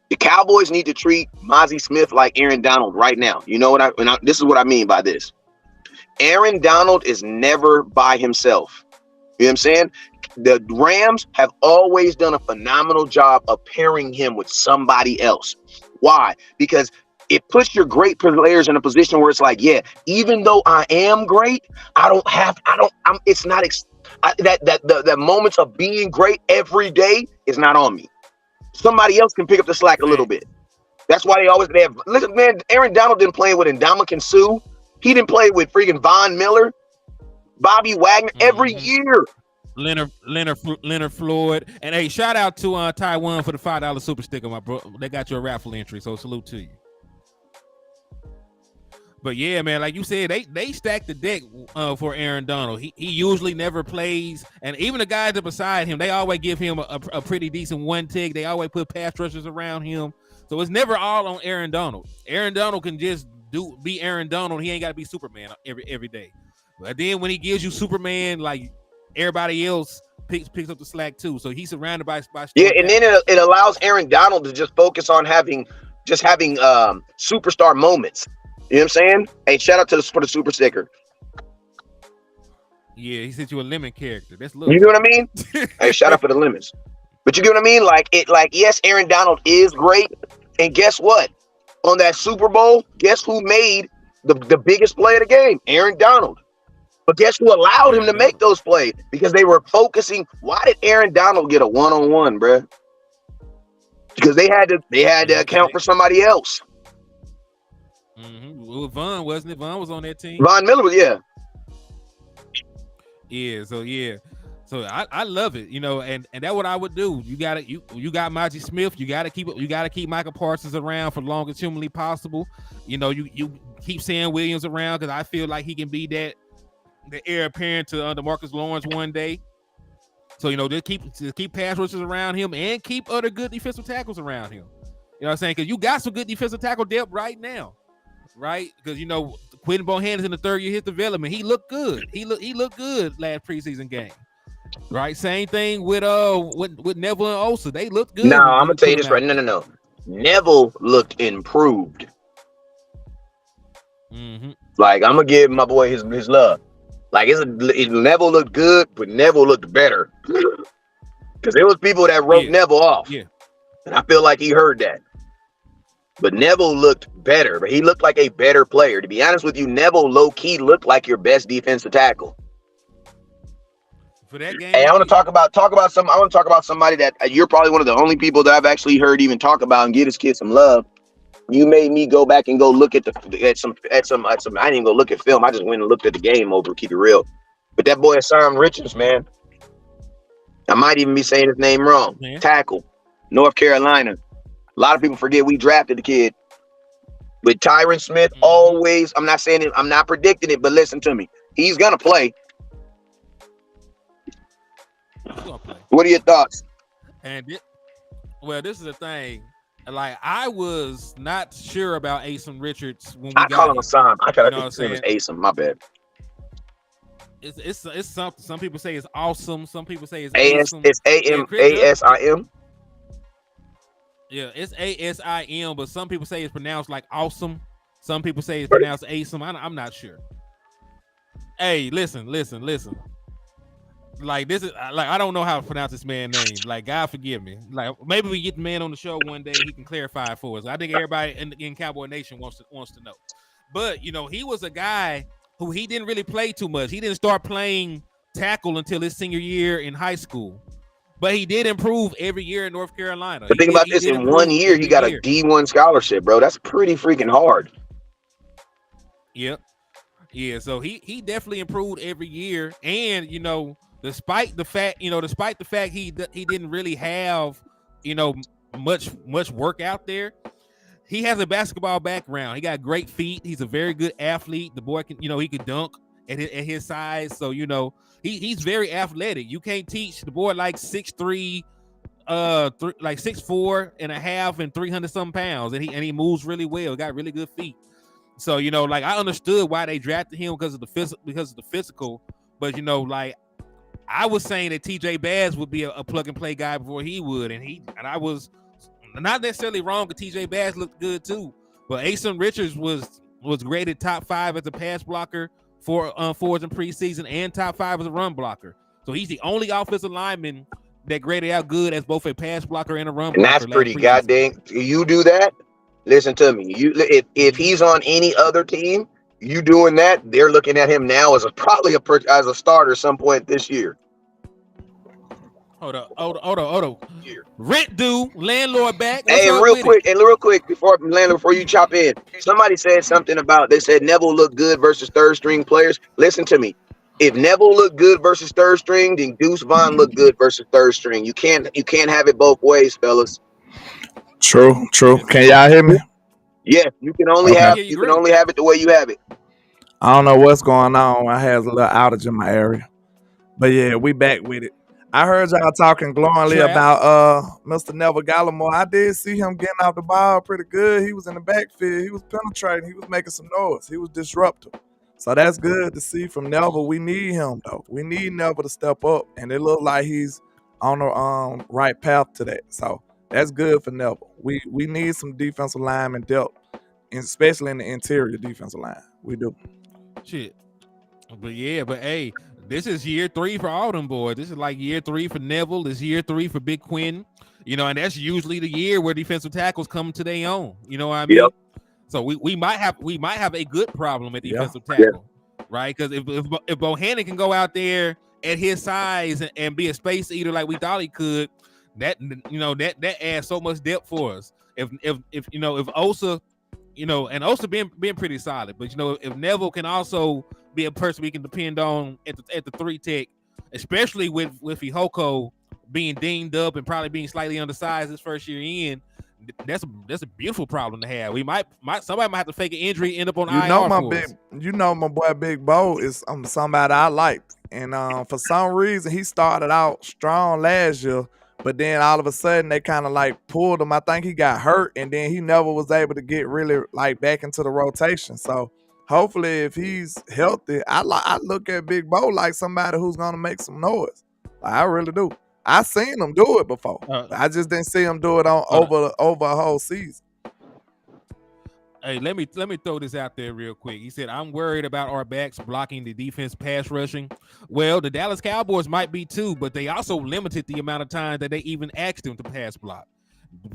The Cowboys need to treat Mazi Smith like Aaron Donald right now. You know what this is what I mean by this. Aaron Donald is never by himself. You know what I'm saying? The Rams have always done a phenomenal job of pairing him with somebody else. Why? Because it puts your great players in a position where it's like, yeah, even though I am great, the moments of being great every day is not on me. Somebody else can pick up the slack a little bit. That's why they have. Listen, man, Aaron Donald didn't play with Ndamukong Suh. He didn't play with freaking Von Miller, Bobby Wagner every year. Leonard Floyd. And hey, shout out to Taiwan for the $5 super sticker, my bro. They got your raffle entry, so salute to you. But yeah, man, like you said, they stacked the deck for Aaron Donald. He usually never plays, and even the guys that beside him, they always give him a pretty decent one tick. They always put pass rushers around him, so it's never all on Aaron Donald. Aaron Donald can just be Aaron Donald. He ain't got to be Superman every day. But then when he gives you Superman, like everybody else picks up the slack too. So he's surrounded by yeah, and then it allows Aaron Donald to just focus on having superstar moments. You know what I'm saying? Hey, shout out for the super sticker. Yeah, he sent you a lemon character. That's you know what I mean? Hey, shout out for the lemons. But you get what I mean? Yes, Aaron Donald is great. And guess what? On that Super Bowl, guess who made the biggest play of the game? Aaron Donald. But guess who allowed him to make those plays? Because they were focusing. Why did Aaron Donald get a one-on-one, bruh? Because they had to account for somebody else. Well, Von, wasn't it? Von was on that team. Von Miller was, yeah. Yeah, so I love it, and that's what I would do. You got Maji Smith. You gotta keep Michael Parsons around for long as humanly possible. You keep Sam Williams around because I feel like he can be the heir apparent to DeMarcus Lawrence one day. So just keep pass rushers around him and keep other good defensive tackles around him. You know what I'm saying? Because you got some good defensive tackle depth right now. Right, because Quentin Bohanna's in the third year of his development. He looked good. He looked good last preseason game. Right, same thing with Neville and Osa. They looked good. No, I'm gonna tell you this right. No. Neville looked improved. Like I'm gonna give my boy his love. Like Neville looked good, but Neville looked better. Because there was people that wrote Neville off. Yeah, and I feel like he heard that. But Neville looked better. But he looked like a better player. To be honest with you, Neville low key looked like your best defensive tackle. For that game, hey, I want to talk about some. I want to talk about somebody that you're probably one of the only people that I've actually heard even talk about and get his kid some love. You made me go back and go look at some. I didn't even go look at film. I just went and looked at the game over. Keep it real. But that boy Hassan Richards, man. I might even be saying his name wrong. Yeah. Tackle, North Carolina. A lot of people forget we drafted the kid. With Tyron Smith, always. I'm not saying it. I'm not predicting it, but listen to me. He's gonna play. What are your thoughts? And this is the thing. Like, I was not sure about Asim Richards when we call him Hassan. I gotta think his name is Asim. My bad. It's something. Some people say it's awesome. Some people say it's Asim. It's ASIM. Yeah, it's ASIM, but some people say it's pronounced like awesome. Some people say it's pronounced Asim. I'm not sure. Hey, listen. Like, this is like, I don't know how to pronounce this man's name. Like, God forgive me. Like, maybe we get the man on the show one day, he can clarify it for us. I think everybody in Cowboy Nation wants to know. But he was a guy who he didn't really play too much. He didn't start playing tackle until his senior year in high school. But he did improve every year in North Carolina. But think about this: in 1 year, he got a D1 scholarship, bro. That's pretty freaking hard. Yep. Yeah. So he definitely improved every year, and despite the fact he didn't really have much work out there, he has a basketball background. He got great feet. He's a very good athlete. The boy can he could dunk at his size. So he's very athletic. You can't teach the boy like 6'3", like 6'4" and a half and 300 some pounds, and he moves really well. Got really good feet. So like, I understood why they drafted him because of the physical, but like, I was saying that TJ Bass would be a plug and play guy before he would, and I was not necessarily wrong, because TJ Bass looked good too. But Asim Richards was graded top 5 as a pass blocker for forwards in preseason, and top 5 as a run blocker. So he's the only offensive lineman that graded out good as both a pass blocker and a run blocker. And that's pretty goddamn. You do that. Listen to me. If he's on any other team, you doing that, they're looking at him now as as a starter some point this year. Hold on. Rent due, landlord back. Hey, real quick, before you chop in, somebody said something about, they said Neville looked good versus third string players. Listen to me. If Neville looked good versus third string, then Deuce Vaughn looked good versus third string. You can't have it both ways, fellas. True. Can y'all hear me? Yeah, you can only have it the way you have it. I don't know what's going on. I had a little outage in my area. But yeah, we back with it. I heard y'all talking glowingly about Mr. Neville Gallimore. I did see him getting off the ball pretty good. He was in the backfield. He was penetrating. He was making some noise. He was disruptive. So that's good to see from Neville. We need him, though. We need Neville to step up, and it looked like he's on the right path to that. So that's good for Neville. We need some defensive lineman depth, especially in the interior defensive line. We do. Shit. But hey, this is year 3 for all them boys. This is like year 3 for Neville. This is year 3 for Big Quinn. And that's usually the year where defensive tackles come to their own. You know what I mean? Yep. So we might have a good problem at defensive tackle, right? Because if Bohannon can go out there at his size and be a space eater like we thought he could, that adds so much depth for us. If Osa, and Osa being pretty solid, but if Neville can also be a person we can depend on at the 3 tech, especially with Ihoko being dinged up and probably being slightly undersized his first year in, that's a beautiful problem to have. Somebody might have to fake an injury, end up on IR. My boy Big Bo is somebody I like, and for some reason he started out strong last year, but then all of a sudden they kind of like pulled him. I think he got hurt, and then he never was able to get really like back into the rotation. So hopefully, if he's healthy, I look at Big Bo like somebody who's gonna make some noise. I really do. I seen him do it before. I just didn't see him do it over a whole season. Hey, let me throw this out there real quick. He said, "I'm worried about our backs blocking the defense pass rushing." Well, the Dallas Cowboys might be too, but they also limited the amount of time that they even asked them to pass block.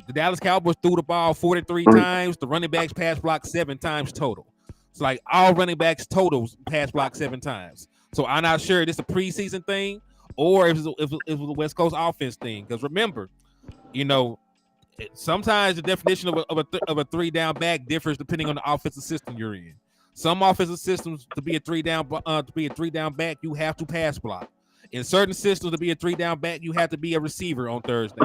The Dallas Cowboys threw the ball 43 times. The running backs pass blocked 7 times total. It's like all running backs totals pass blocked 7 times. So I'm not sure if it's a preseason thing or if it was a West Coast offense thing. Because remember, sometimes the definition of a 3-down back differs depending on the offensive system you're in. Some offensive systems, to be a 3-down back, you have to pass block. In certain systems, to be a 3-down back, you have to be a receiver on Thursday.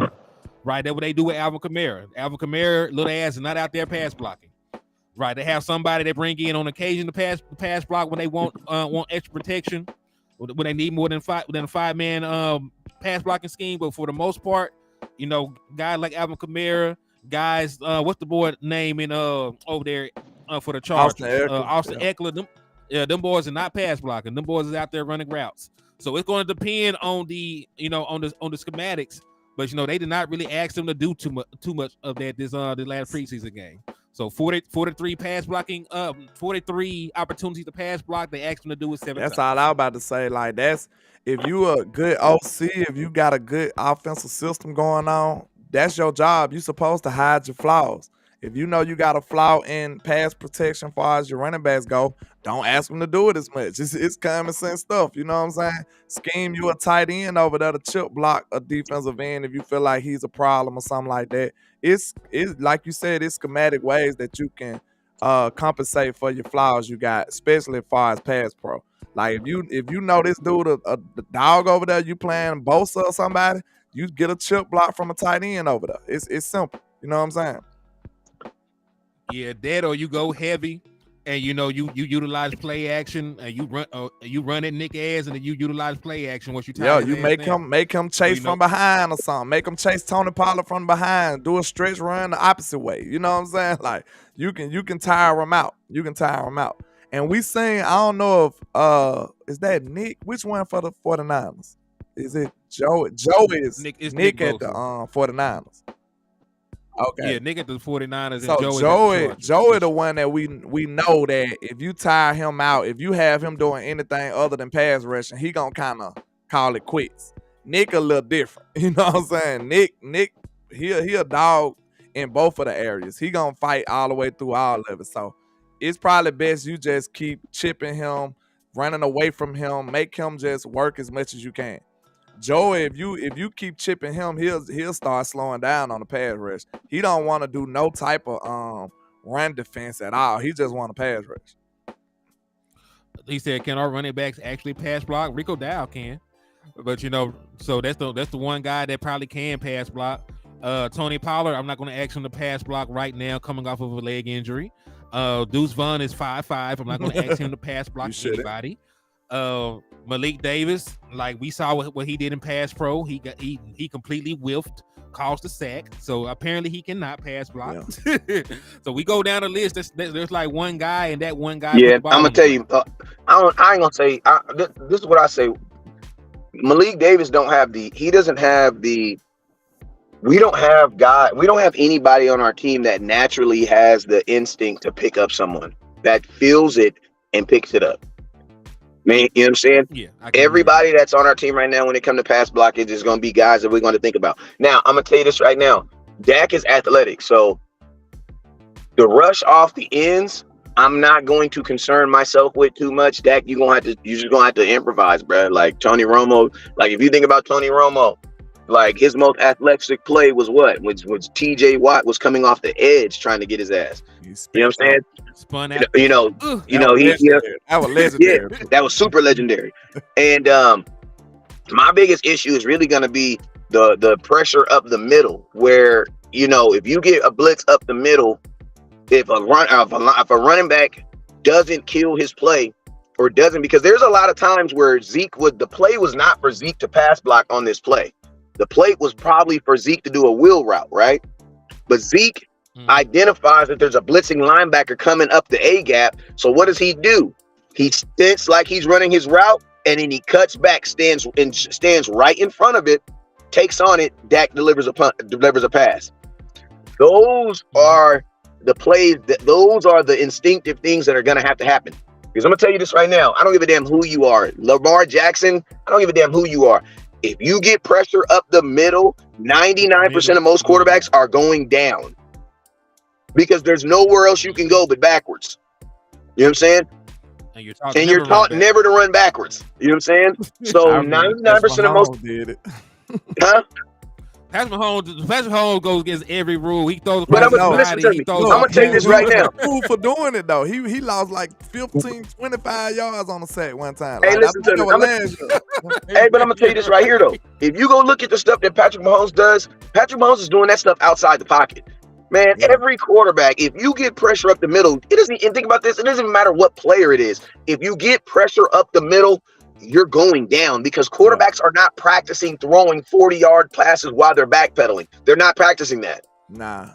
Right, that's what they do with Alvin Kamara. Alvin Kamara, little ass, is not out there pass blocking. Right, they have somebody they bring in on occasion to pass block when they want extra protection, when they need more than a 5-man pass blocking scheme. But for the most part, guys like Alvin Kamara, guys, what's the boy name in over there for the Chargers? Austin Eckler. Them boys are not pass blocking. Them boys is out there running routes. So it's going to depend on the on the schematics. But they did not really ask them to do too much of that this last preseason game. So 43 pass blocking, 43 opportunities to pass block. They asked them to do it 7 times. That's all I was about to say. Like, that's if you a good OC, if you got a good offensive system going on, that's your job. You're supposed to hide your flaws. If you know you got a flaw in pass protection as far as your running backs go, don't ask them to do it as much. It's common sense stuff. You know what I'm saying? Scheme you a tight end over there to chip block a defensive end if you feel like he's a problem or something like that. It's like you said, it's schematic ways that you can compensate for your flaws you got, especially as far as pass pro. Like if you know this dude a dog over there, you playing Bosa or somebody, you get a chip block from a tight end over there. It's simple. You know what I'm saying? Yeah, that or you go heavy, and you utilize play action, and you run at Nick ass, and then you utilize play action once you tie. You make him chase from behind or something. Make him chase Tony Pollard from behind. Do a stretch run the opposite way. You know what I'm saying? Like you can tire him out. You can tire him out. And we seen, I don't know if is that Nick? Which one for the 49ers? Is it Joe? Joe is Nick at the 49ers. Okay. Yeah, Nick at the 49ers. So Joey the one that we know that if you tire him out, if you have him doing anything other than pass rushing, he gonna kind of call it quits. Nick a little different. You know what I'm saying? Nick, he a dog in both of the areas. He gonna fight all the way through all of it. So it's probably best you just keep chipping him, running away from him, make him just work as much as you can. Joey, if you keep chipping him, he'll start slowing down on the pass rush. He don't want to do no type of run defense at all. He just want to pass rush. He said, "Can our running backs actually pass block?" Rico Dow can, but so that's the one guy that probably can pass block. Tony Pollard, I'm not going to ask him to pass block right now, coming off of a leg injury. Deuce Vaughn is 5'5". I'm not going to ask him to pass block anybody. Malik Davis, like we saw what he did in pass pro, he completely whiffed, caused a sack. So apparently he cannot pass block. Yeah. So we go down the list. There's like one guy, and that one guy. Yeah, I'm gonna tell you. I ain't gonna say. This is what I say. Malik Davis doesn't have the. We don't have anybody on our team that naturally has the instinct to pick up someone that feels it and picks it up. Man, you know what I'm saying? Yeah. Everybody that's on our team right now, when it comes to pass blockage, is going to be guys that we're going to think about. Now, I'm going to tell you this right now. Dak is athletic, so the rush off the ends, I'm not going to concern myself with too much. Dak, you're just going to have to improvise, bro. Like Tony Romo, like if you think about Tony Romo, like his most athletic play was what? Was TJ Watt was coming off the edge trying to get his ass. You know what I'm saying? Spun out. That was legendary. Yeah, that was super legendary. And my biggest issue is really going to be the pressure up the middle, where if you get a blitz up the middle, if a running back doesn't kill his play or doesn't, because there's a lot of times where the play was not for Zeke to pass block on this play. The play was probably for Zeke to do a wheel route, right? But Zeke identifies that there's a blitzing linebacker coming up the A gap. So what does he do? He stints like he's running his route, and then he cuts back, stands right in front of it, takes on it. Dak delivers a pass. Those are the plays. Those are the instinctive things that are going to have to happen. Because I'm going to tell you this right now. I don't give a damn who you are. Lamar Jackson, I don't give a damn who you are. If you get pressure up the middle, 99% of most quarterbacks are going down because there's nowhere else you can go but backwards. You know what I'm saying? And you're taught never to run backwards. You know what I'm saying? So 99% of most did it. Huh? Patrick Mahomes goes against every rule. He throws. But I'm gonna listen to me. I'm gonna tell you this right now. Cool for doing it though. He lost like 15, 25 yards on the sack one time. Hey, like, listen to me. Hey, but I'm gonna tell you this right here though. If you go look at the stuff that Patrick Mahomes does, Patrick Mahomes is doing that stuff outside the pocket. Man, every quarterback, if you get pressure up the middle, it doesn't. And think about this. It doesn't even matter what player it is. If you get pressure up the middle, you're going down because quarterbacks are not practicing throwing 40-yard passes while they're backpedaling. They're not practicing that. Nah.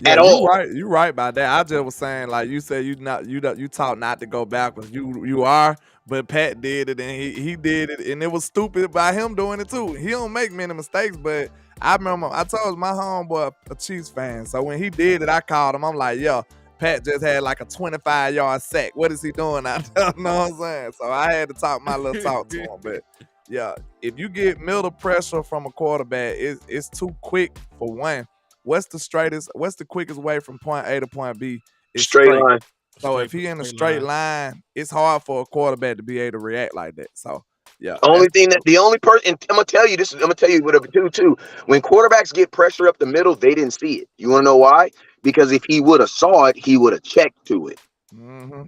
At all. You're right about that. I just was saying, like you said, you taught not to go backwards. You are, but Pat did it and he did it, and it was stupid by him doing it too. He don't make many mistakes, but I remember I told my homeboy a Chiefs fan. So when he did it, I called him. I'm like, yo, Pat just had like a 25-yard sack. What is he doing out there? You know what I'm saying? So I had to talk my little talk to him. But yeah, if you get middle pressure from a quarterback, it's too quick for one. What's the quickest way from point A to point B? It's straight line. So if he in a straight line, it's hard for a quarterback to be able to react like that. So yeah. The only person, and I'm gonna tell you what it do too. When quarterbacks get pressure up the middle, they didn't see it. You wanna know why? Because if he would have saw it, he would have checked to it. Mm-hmm.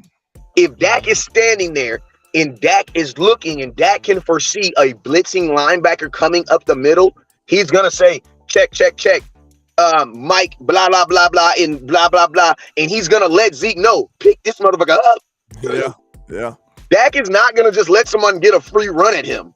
If Dak is standing there and Dak is looking and Dak can foresee a blitzing linebacker coming up the middle, he's gonna say, check, check, check. Mike, blah, blah, blah, blah, and blah, blah, blah. And he's gonna let Zeke know, pick this motherfucker up. Yeah. Dak is not gonna just let someone get a free run at him.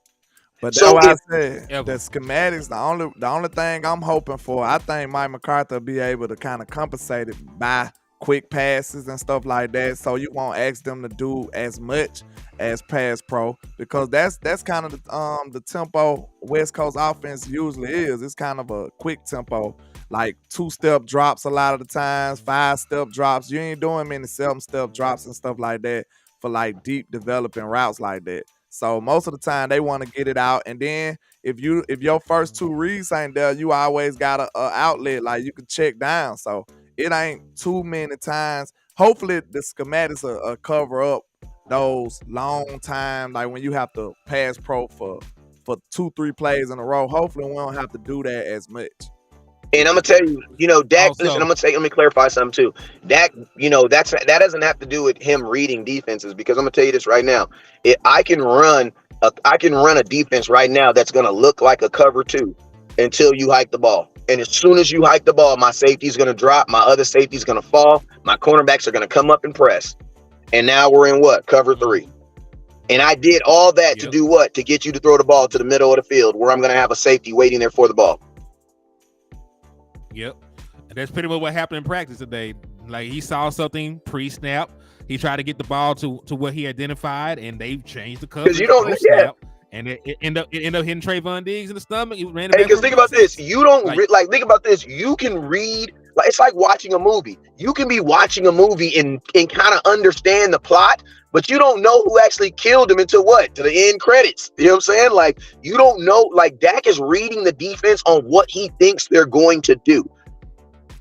But that's why I said the schematics, the only thing I'm hoping for, I think Mike McCarthy will be able to kind of compensate it by quick passes and stuff like that. So you won't ask them to do as much as pass pro, because that's kind of the tempo West Coast offense usually is. It's kind of a quick tempo, like 2-step drops a lot of the times, 5-step drops. You ain't doing many 7-step drops and stuff like that for like deep developing routes like that. So most of the time they want to get it out, and then if your first 2 reads ain't there, you always got a outlet like you can check down. So it ain't too many times. Hopefully the schematics will cover up those long time, like when you have to pass pro for 2-3 plays in a row. Hopefully we don't have to do that as much. And I'm gonna tell you, Dak. Also, listen, let me clarify something too. Dak, that doesn't have to do with him reading defenses, because I'm gonna tell you this right now. I can run a defense right now that's gonna look like a cover 2 until you hike the ball. And as soon as you hike the ball, my safety's gonna drop, my other safety's gonna fall, my cornerbacks are gonna come up and press. And now we're in what? Cover 3. And I did all that to do what? To get you to throw the ball to the middle of the field where I'm gonna have a safety waiting there for the ball. Yep. And that's pretty much what happened in practice today. Like, he saw something pre-snap. He tried to get the ball to what he identified, and they changed the coverage. Because you don't snap. And it ended up hitting Trayvon Diggs in the stomach. Because think about this. You don't think about this. You can read, like, it's like watching a movie. You can be watching a movie and kind of understand the plot, but you don't know who actually killed him until what? To the end credits. You know what I'm saying? Like, you don't know. Like, Dak is reading the defense on what he thinks they're going to do.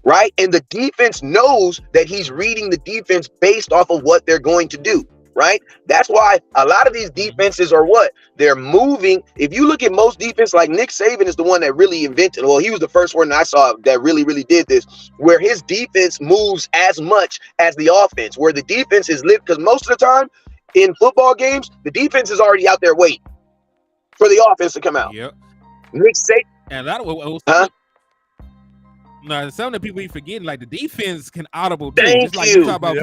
Right? And the defense knows that he's reading the defense based off of what they're going to do. Right? That's why a lot of these defenses are what? They're moving. If you look at most defense, like Nick Saban is the one that really invented, well, he was the first one that I saw that really, really did this, where his defense moves as much as the offense, where the defense is lit. Because most of the time in football games, the defense is already out there waiting for the offense to come out. Yep. Nick Saban. And that was No, some of the people be forgetting, like, the defense can audible too. Thank Just like you. Talk about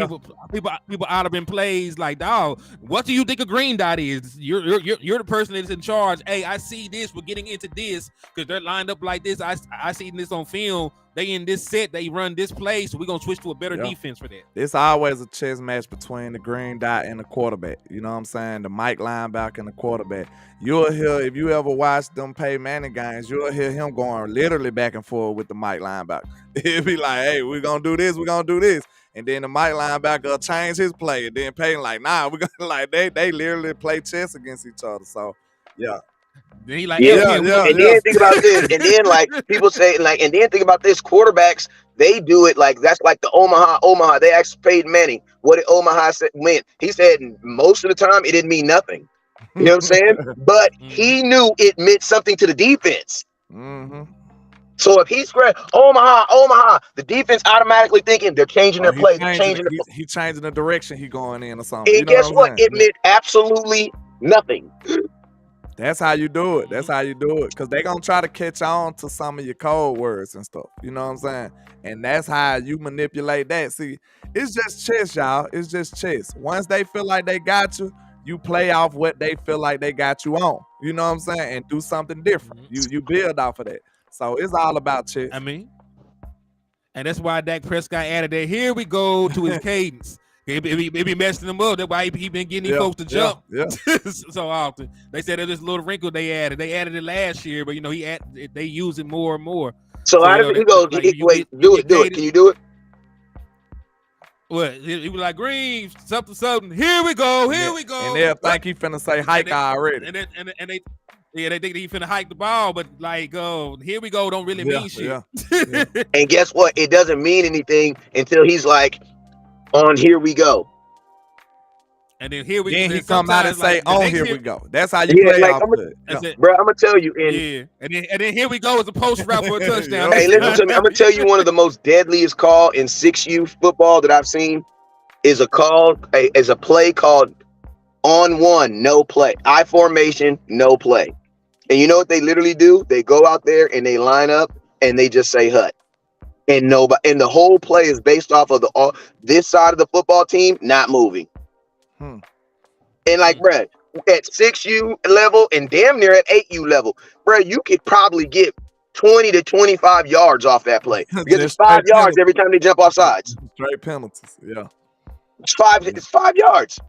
people audibling plays. Like, dog, what do you think a green dot is? You're the person that's in charge. Hey, I see this. We're getting into this because they're lined up like this. I see this on film. They in this set. They run this play, so we're gonna switch to a better defense for that. It's always a chess match between the green dot and the quarterback. You know what I'm saying? The Mike linebacker and the quarterback. You'll hear, if you ever watch them Peyton Manning games, you'll hear him going literally back and forth with the Mike linebacker. He'll be like, "Hey, we're gonna do this. We're gonna do this." And then the Mike linebacker will change his play. And then Peyton like, "Nah, we're gonna," like, they literally play chess against each other. So yeah. Then he like, Yeah. yeah, And then think about this. And then like people say like, and then think about this. Quarterbacks, they do it like that's like the Omaha. They asked Peyton Manning what did Omaha meant. He said most of the time it didn't mean nothing. You know what I'm saying? But he knew it meant something to the defense. So if he spread Omaha, the defense automatically thinking they're changing their plays, changing He's changing the direction he going in or something. And You know guess what? It saying? meant absolutely nothing. That's how you do it. That's how you do it. Because they going to try to catch on to some of your code words and stuff. You know what I'm saying? And that's how you manipulate that. See, it's just chess, y'all. It's just chess. Once they feel like they got you, you play off what they feel like they got you on. You know what I'm saying? And do something different. You build off of that. So it's all about chess. I mean, and that's why Dak Prescott added that. Here we go to his cadence. It be messing him up. That's why he been getting these folks to jump so often. They said that this little wrinkle they added. They added it last year, but they use it more and more. So how does he go? Like, wait, do it. Can you do it? What? He was like, Green, something. Here we go. And they'll think he finna say hike already. And they think he finna hike the ball, but like, here we go don't really mean shit. Yeah. And guess what? It doesn't mean anything until he's like, on here we go. And then here we then he come out and say, here we go. That's how you play like, off bro, I'm gonna tell you. And then here we go as a post route for a touchdown. Hey, listen to me. I'm gonna tell you one of the most deadliest call in 6U football that I've seen is a play called on one, no play. I formation, no play. And you know what they literally do? They go out there and they line up and they just say hut. And the whole play is based off of this side of the football team not moving. And like, bruh, at 6U level and damn near at 8U level, bruh, you could probably get 20 to 25 yards off that play because it's 5 yards every time they jump off sides. Straight penalties, yeah. It's 5 yards.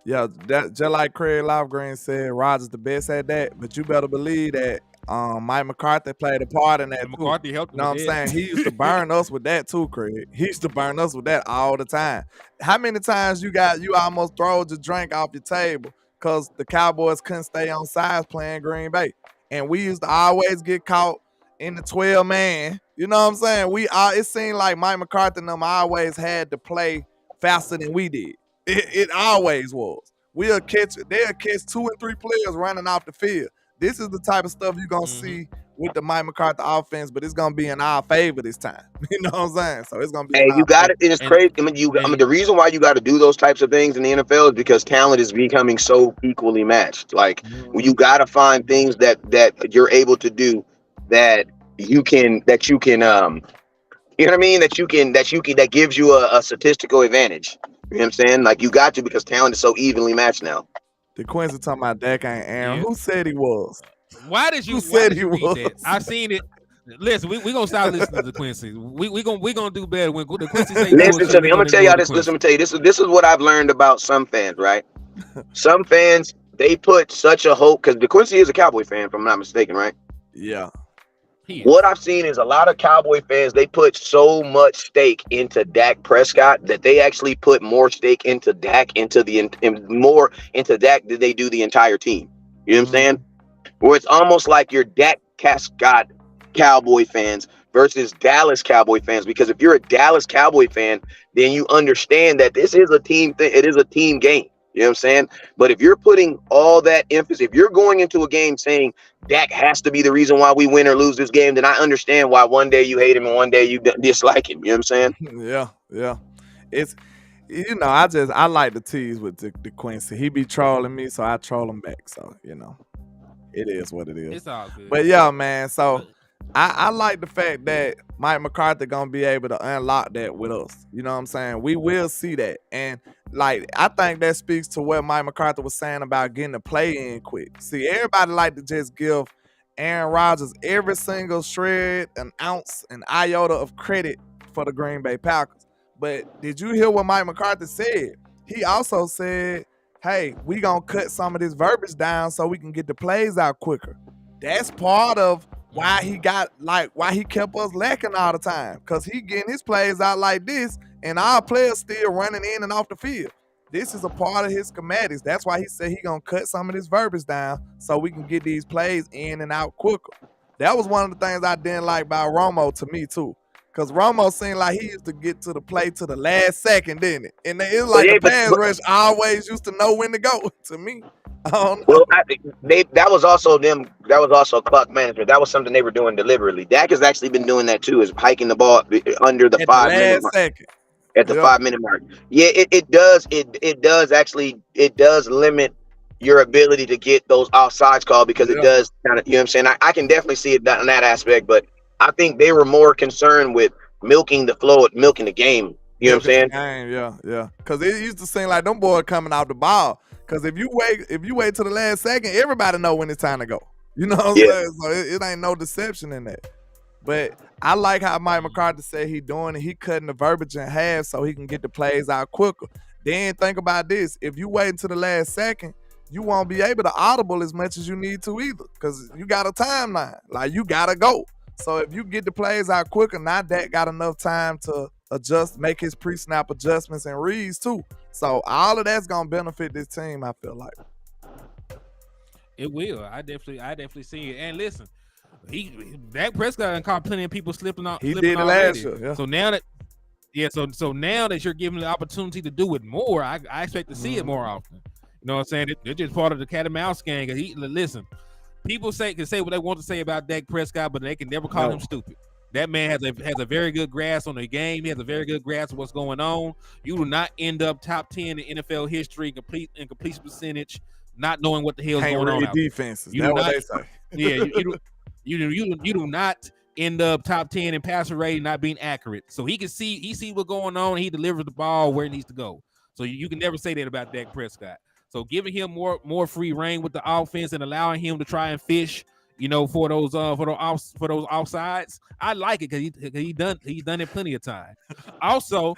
Yeah, that just like Craig Lofgren said, Rodgers the best at that, but you better believe that Mike McCarthy played a part in that. McCarthy helped him. You know what I'm saying? He used to burn us with that too, Craig. He used to burn us with that all the time. How many times you almost throwed your drink off your table because the Cowboys couldn't stay on sides playing Green Bay? And we used to always get caught in the 12-man. You know what I'm saying? It seemed like Mike McCarthy and them always had to play faster than we did. It always was. They'll catch 2 and 3 players running off the field. This is the type of stuff you're going to see with the Mike McCarthy offense, but it's going to be in our favor this time. You know what I'm saying? So it's going to be. Hey, you got it. It's crazy. I mean, the reason why you got to do those types of things in the NFL is because talent is becoming so equally matched. Like, you got to find things that you're able to do that you can, you know what I mean? That gives you a statistical advantage. You know what I'm saying? Like, you got to, because talent is so evenly matched now. The Quincy talking about Dak ain't Aaron. Who said he was? Why did you read that? I've seen it. Listen, we gonna start listening to Quincy. We gonna do better when the Quincy say. Listen to me. I'm gonna tell y'all this. Listen, I'm gonna tell you this is what I've learned about some fans. Right? Some fans, they put such a hope, because the Quincy is a Cowboy fan, if I'm not mistaken, right? Yeah. What I've seen is a lot of Cowboy fans, they put so much stake into Dak Prescott that they actually put more stake into Dak, more into Dak than they do the entire team. You know what I'm saying? Where it's almost like you're Dak Prescott Cowboy fans versus Dallas Cowboy fans. Because if you're a Dallas Cowboy fan, then you understand that this is a team thing. It is a team game. You know what I'm saying? But if you're putting all that emphasis, if you're going into a game saying Dak has to be the reason why we win or lose this game, then I understand why one day you hate him and one day you dislike him. You know what I'm saying? Yeah. It's, I like to tease with the Quincy. He be trolling me, so I troll him back. So, it is what it is. It's all good. But yeah, man. So I like the fact that Mike McCarthy gonna be able to unlock that with us. You know what I'm saying? We will see that. And like, I think that speaks to what Mike McCarthy was saying about getting the play in quick. See, everybody like to just give Aaron Rodgers every single shred, an ounce, an iota of credit for the Green Bay Packers. But did you hear what Mike McCarthy said? He also said, hey, we gonna cut some of this verbiage down so we can get the plays out quicker. That's part of why he kept us lacking all the time. Because he getting his plays out like this, and our players still running in and off the field. this is a part of his schematics. That's why he said he gonna cut some of this verbiage down so we can get these plays in and out quicker. That was one of the things I didn't like about Romo to me too. Cause Romo seemed like he used to get to the play to the last second, didn't it? And it's like the pass rush always used to know when to go. To me, I don't know. Well, that was also them. That was also clock management. That was something they were doing deliberately. Dak has actually been doing that too, is hiking the ball under the 5-minute mark. Second. At the 5-minute mark. Yeah, it does limit your ability to get those offsides called because it does kind of, you know what I'm saying? I can definitely see it in that aspect, but I think they were more concerned with milking the game. You know what I'm saying? Yeah. Because it used to seem like them boys coming out the ball. Because if you wait till the last second, everybody know when it's time to go. You know what I'm saying? So it ain't no deception in that. But I like how Mike McCarthy said he doing it. He cutting the verbiage in half so he can get the plays out quicker. Then think about this. If you wait until the last second, you won't be able to audible as much as you need to either because you got a timeline. Like, you got to go. So if you get the plays out quicker, now Dak got enough time to adjust, make his pre-snap adjustments and reads too. So all of that's going to benefit this team, I feel like. It will. I definitely see it. And listen, Dak Prescott caught plenty of people slipping off. He did it last year. Yeah. So now that now that you're given the opportunity to do it more, I expect to see it more often. You know what I'm saying? They're just part of the cat and mouse game. Listen, people can say what they want to say about Dak Prescott, but they can never call him stupid. That man has a very good grasp on the game. He has a very good grasp of what's going on. You do not end up top 10 in NFL history in completion percentage, not knowing what the hell's going on. Defenses. That's what they say. Yeah, you do not end up top 10 in passer rating, not being accurate. So he see what's going on, and he delivers the ball where it needs to go. So you can never say that about Dak Prescott. So giving him more free reign with the offense and allowing him to try and fish, for those offsides, I like it because he's done it plenty of time. Also,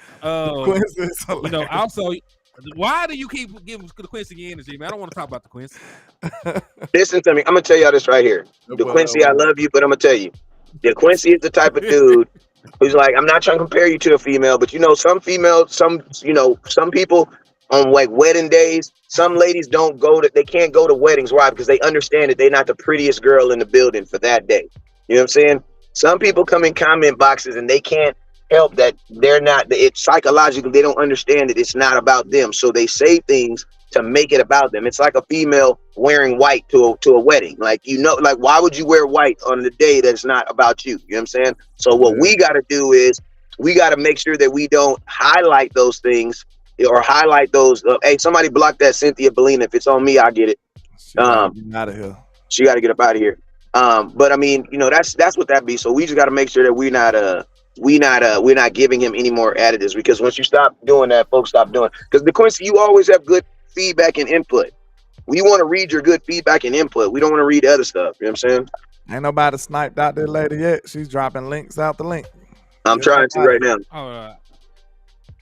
why do you keep giving the Quincy energy, man? I don't want to talk about the Quincy. Listen to me. I'm gonna tell y'all this right here. The Quincy, I love you, but I'm gonna tell you, the Quincy is the type of dude who's like, I'm not trying to compare you to a female, but some females, some people on like wedding days, some ladies they can't go to weddings. Why? Because they understand that they're not the prettiest girl in the building for that day. You know what I'm saying? Some people come in comment boxes and they can't help that they're not. It's psychologically, they don't understand that it's not about them. So they say things to make it about them. It's like a female wearing white to a wedding. Like, why would you wear white on the day that's not about you? You know what I'm saying? So what we got to do is we got to make sure that we don't highlight those things or highlight those. Hey, somebody block that Cynthia Bellina. If it's on me, I'll get it. Out of here. She got to get up out of here. But I mean, that's what that be. So we just got to make sure that we're not giving him any more additives, because once you stop doing that, folks stop doing. Because the Quincy, you always have good feedback and input. We want to read your good feedback and input. We don't want to read other stuff. You know what I'm saying? Ain't nobody sniped out there later yet. She's dropping links out the link. I'm trying to right now.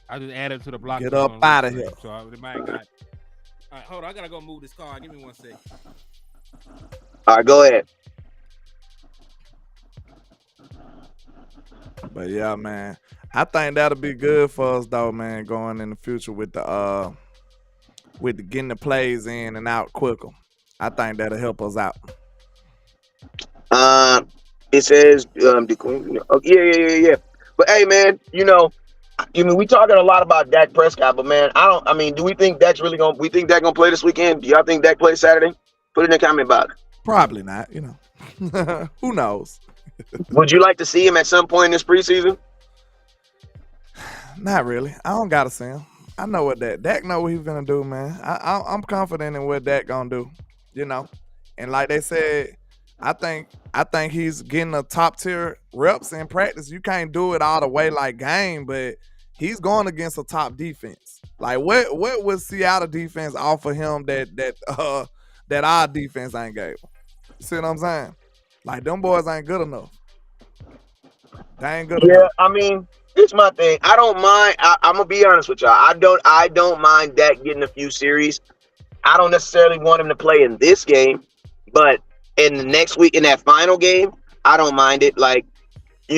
I just added to the block. Get up out of here. So they might got. All right, hold on. I gotta go move this car. Give me 1 second. All right, go ahead. But yeah, man, I think that'll be good for us though, man, going in the future with the getting the plays in and out quicker. I think that'll help us out. It says yeah. But hey, man, we talking a lot about Dak Prescott, but man, do we think Dak's we think Dak gonna play this weekend? Do y'all think Dak plays Saturday? Put it in the comment box. Probably not, Who knows? Would you like to see him at some point in this preseason? Not really. I don't gotta see him. I know what Dak know what he's gonna do, man. I'm confident in what Dak gonna do, And like they said, I think he's getting a top tier reps in practice. You can't do it all the way like game, but he's going against a top defense. Like what would Seattle defense offer him that our defense ain't gave him? See what I'm saying? Like, them boys ain't good enough. They ain't good enough. Yeah, I mean, it's my thing. I don't mind. I'm gonna be honest with y'all. I don't mind Dak getting a few series. I don't necessarily want him to play in this game, but in the next week, in that final game, I don't mind it. Like, if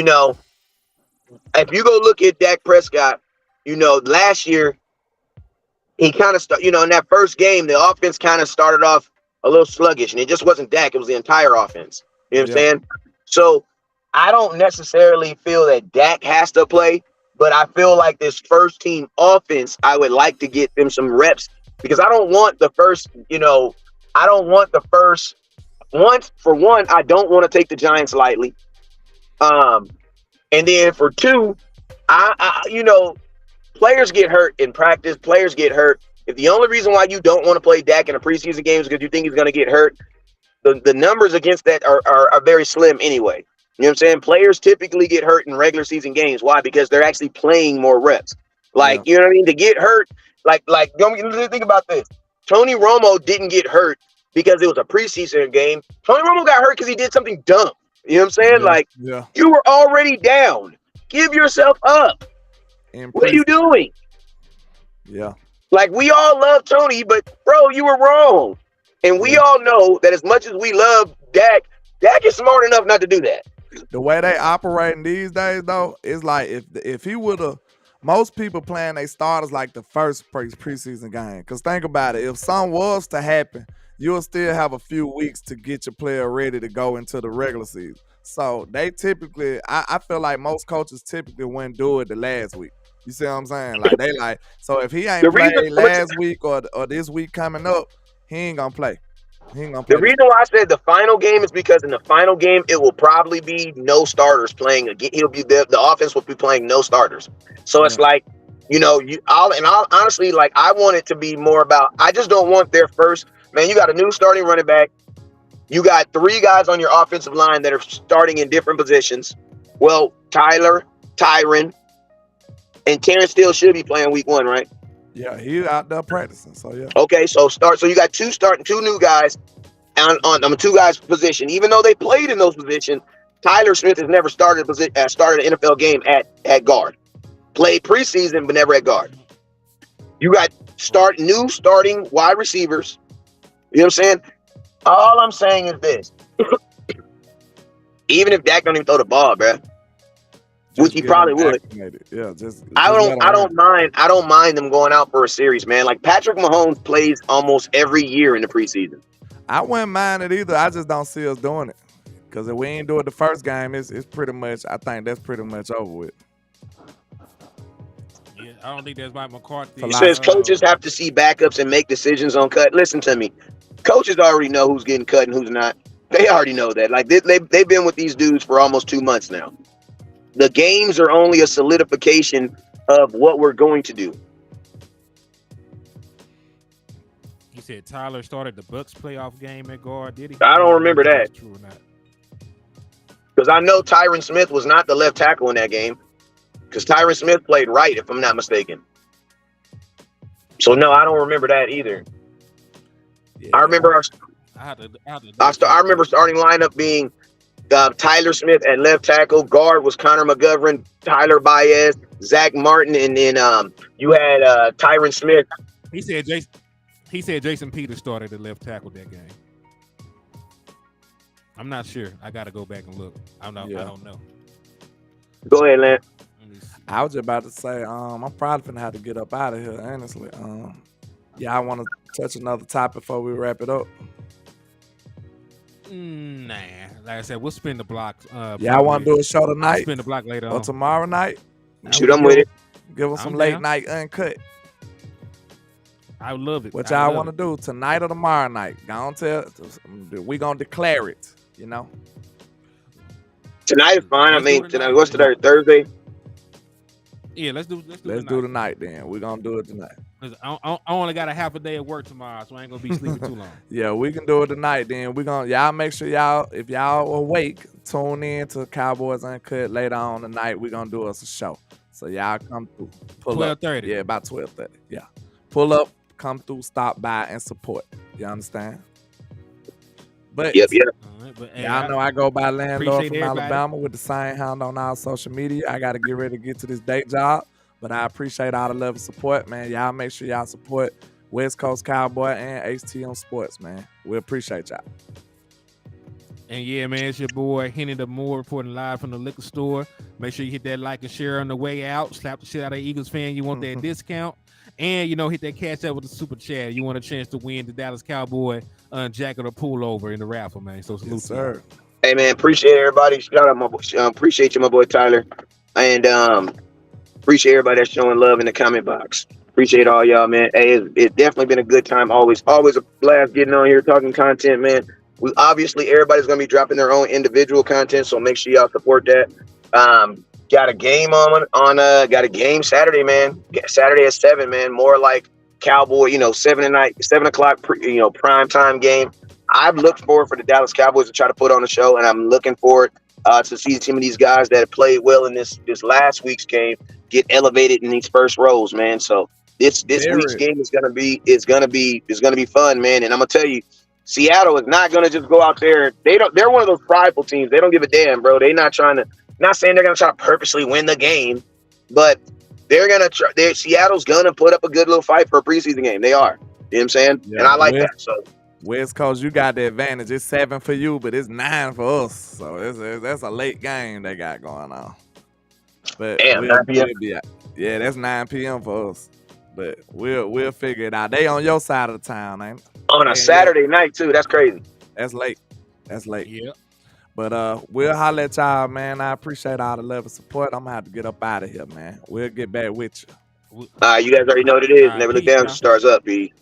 you go look at Dak Prescott, last year, he kind of in that first game, the offense kind of started off a little sluggish, and it just wasn't Dak; it was the entire offense. You know what I'm saying? So I don't necessarily feel that Dak has to play, but I feel like this first team offense, I would like to get them some reps because I don't want the first. I don't want the first. For one, I don't want to take the Giants lightly. And then for two, players get hurt in practice. Players get hurt. If the only reason why you don't want to play Dak in a preseason game is because you think he's going to get hurt, the numbers against that are very slim anyway. You know what I'm saying? Players typically get hurt in regular season games. Why? Because they're actually playing more reps. You know what I mean? To get hurt, don't think about this. Tony Romo didn't get hurt because it was a preseason game. Tony Romo got hurt because he did something dumb. You know what I'm saying? You were already down. Give yourself up. What are you doing? Yeah. We all love Tony, but bro, you were wrong. And we all know that as much as we love Dak, Dak is smart enough not to do that. The way they operating these days, though, is like if he would have, most people playing they starters like the first preseason game. Because think about it, if something was to happen, you'll still have a few weeks to get your player ready to go into the regular season. So they typically, I feel like most coaches typically wouldn't do it the last week. You see what I'm saying? So if he ain't played last week or this week coming up, he ain't gonna play. The reason why I said the final game is because in the final game, it will probably be no starters playing again. The offense will be playing no starters. So it's honestly, I want it to be more about, I just don't want their first, man, you got a new starting running back. You got 3 guys on your offensive line that are starting in different positions. Well, Tyron, and Terrence still should be playing week 1, right? Yeah, he's out there practicing. So yeah. Okay, so you got 2 new guys on 2 guys' position. Even though they played in those positions, Tyler Smith has never started an NFL game at guard. Played preseason, but never at guard. You got new starting wide receivers. You know what I'm saying? All I'm saying is this. Even if Dak don't even throw the ball, bro, which he probably would. Yeah, I don't mind them going out for a series, man. Patrick Mahomes plays almost every year in the preseason. I wouldn't mind it either. I just don't see us doing it. Because if we ain't do it the first game, it's pretty much, I think that's pretty much over with. Yeah, I don't think that's Mike McCarthy. He says coaches have to see backups and make decisions on cut. Listen to me. Coaches already know who's getting cut and who's not. They already know that. They've been with these dudes for almost 2 months now. The games are only a solidification of what we're going to do. He said Tyler started the Bucks playoff game at guard. Did he? I don't remember that. True or not? Because I know Tyron Smith was not the left tackle in that game. Because Tyron Smith played right, if I'm not mistaken. So no, I don't remember that either. Yeah, I remember I remember starting lineup being Tyler Smith at left tackle. Guard was Connor McGovern, Tyler Baez, Zach Martin, and then you had Tyron Smith. He said Jason Peters started at left tackle that game. I'm not sure. I got to go back and look. I don't know. Go ahead, Lance. I was just about to say, I'm probably gonna have to get up out of here, honestly. I want to touch another topic before we wrap it up. Nah, like I said, we'll spin the block. I want to do a show tonight. Spin the block later or tomorrow night. Shoot, I'm with it. Give us some late night uncut. I would love it. What y'all want to do tonight or tomorrow night? We gonna declare it. You know. Tonight is fine. Tonight. What's today? Thursday. Yeah, let's do tonight then. We're gonna do it tonight. I only got a half a day at work tomorrow, so I ain't gonna be sleeping too long. Yeah, we can do it tonight then. Y'all make sure if y'all awake, tune in to Cowboys UnCut later on tonight. We're gonna do us a show. So y'all come through. 12:30. Yeah, about 12:30. Yeah. Pull up, come through, stop by, and support. You understand? But yep. Y'all know I go by Landlord from Alabama with the same handle on all social media. I got to get ready to get to this day job, but I appreciate all the love and support, man. Y'all make sure y'all support West Coast Cowboy and HTM Sports, man. We appreciate y'all. And yeah, man, it's your boy Hennythemoor reporting live from the liquor store. Make sure you hit that like and share on the way out. Slap the shit out of Eagles fan. You want that discount. And, hit that cash up with the super chat. You want a chance to win the Dallas Cowboy jacket or pullover in the raffle, man. So salute, sir. Hey, man, appreciate everybody. Shout out my boy. Appreciate you, my boy Tyler. And appreciate everybody that's showing love in the comment box. Appreciate all y'all, man. Hey, it's definitely been a good time. Always a blast getting on here talking content, man. We obviously everybody's gonna be dropping their own individual content, so make sure y'all support that. Got a game got a game Saturday, man. Saturday at 7, man. More like Cowboy, 7 o'clock, prime time game. I've looked forward for the Dallas Cowboys to try to put on a show, and I'm looking forward to see some of these guys that have played well in this last week's game get elevated in these first rows, man. So this week's game is gonna be fun, man. And I'm gonna tell you, Seattle is not gonna just go out there. They're one of those prideful teams. They don't give a damn, bro. They're not trying to. Not saying they're gonna try to purposely win the game, but they're gonna try. Seattle's gonna put up a good little fight for a preseason game. They are. You know what I'm saying? Yeah, and I like that. So West Coast, you got the advantage. It's 7 for you, but it's 9 for us. So that's a late game they got going on. But damn, 9 p.m. Yeah, that's 9 p.m. for us. But we'll figure it out. They on your side of the town, ain't it? On a Saturday night too. That's crazy. That's late. Yeah. But we'll holler at y'all, man. I appreciate all the love and support. I'm gonna have to get up out of here, man. We'll get back with you. You guys already know what it is. Never look down, stars up, B.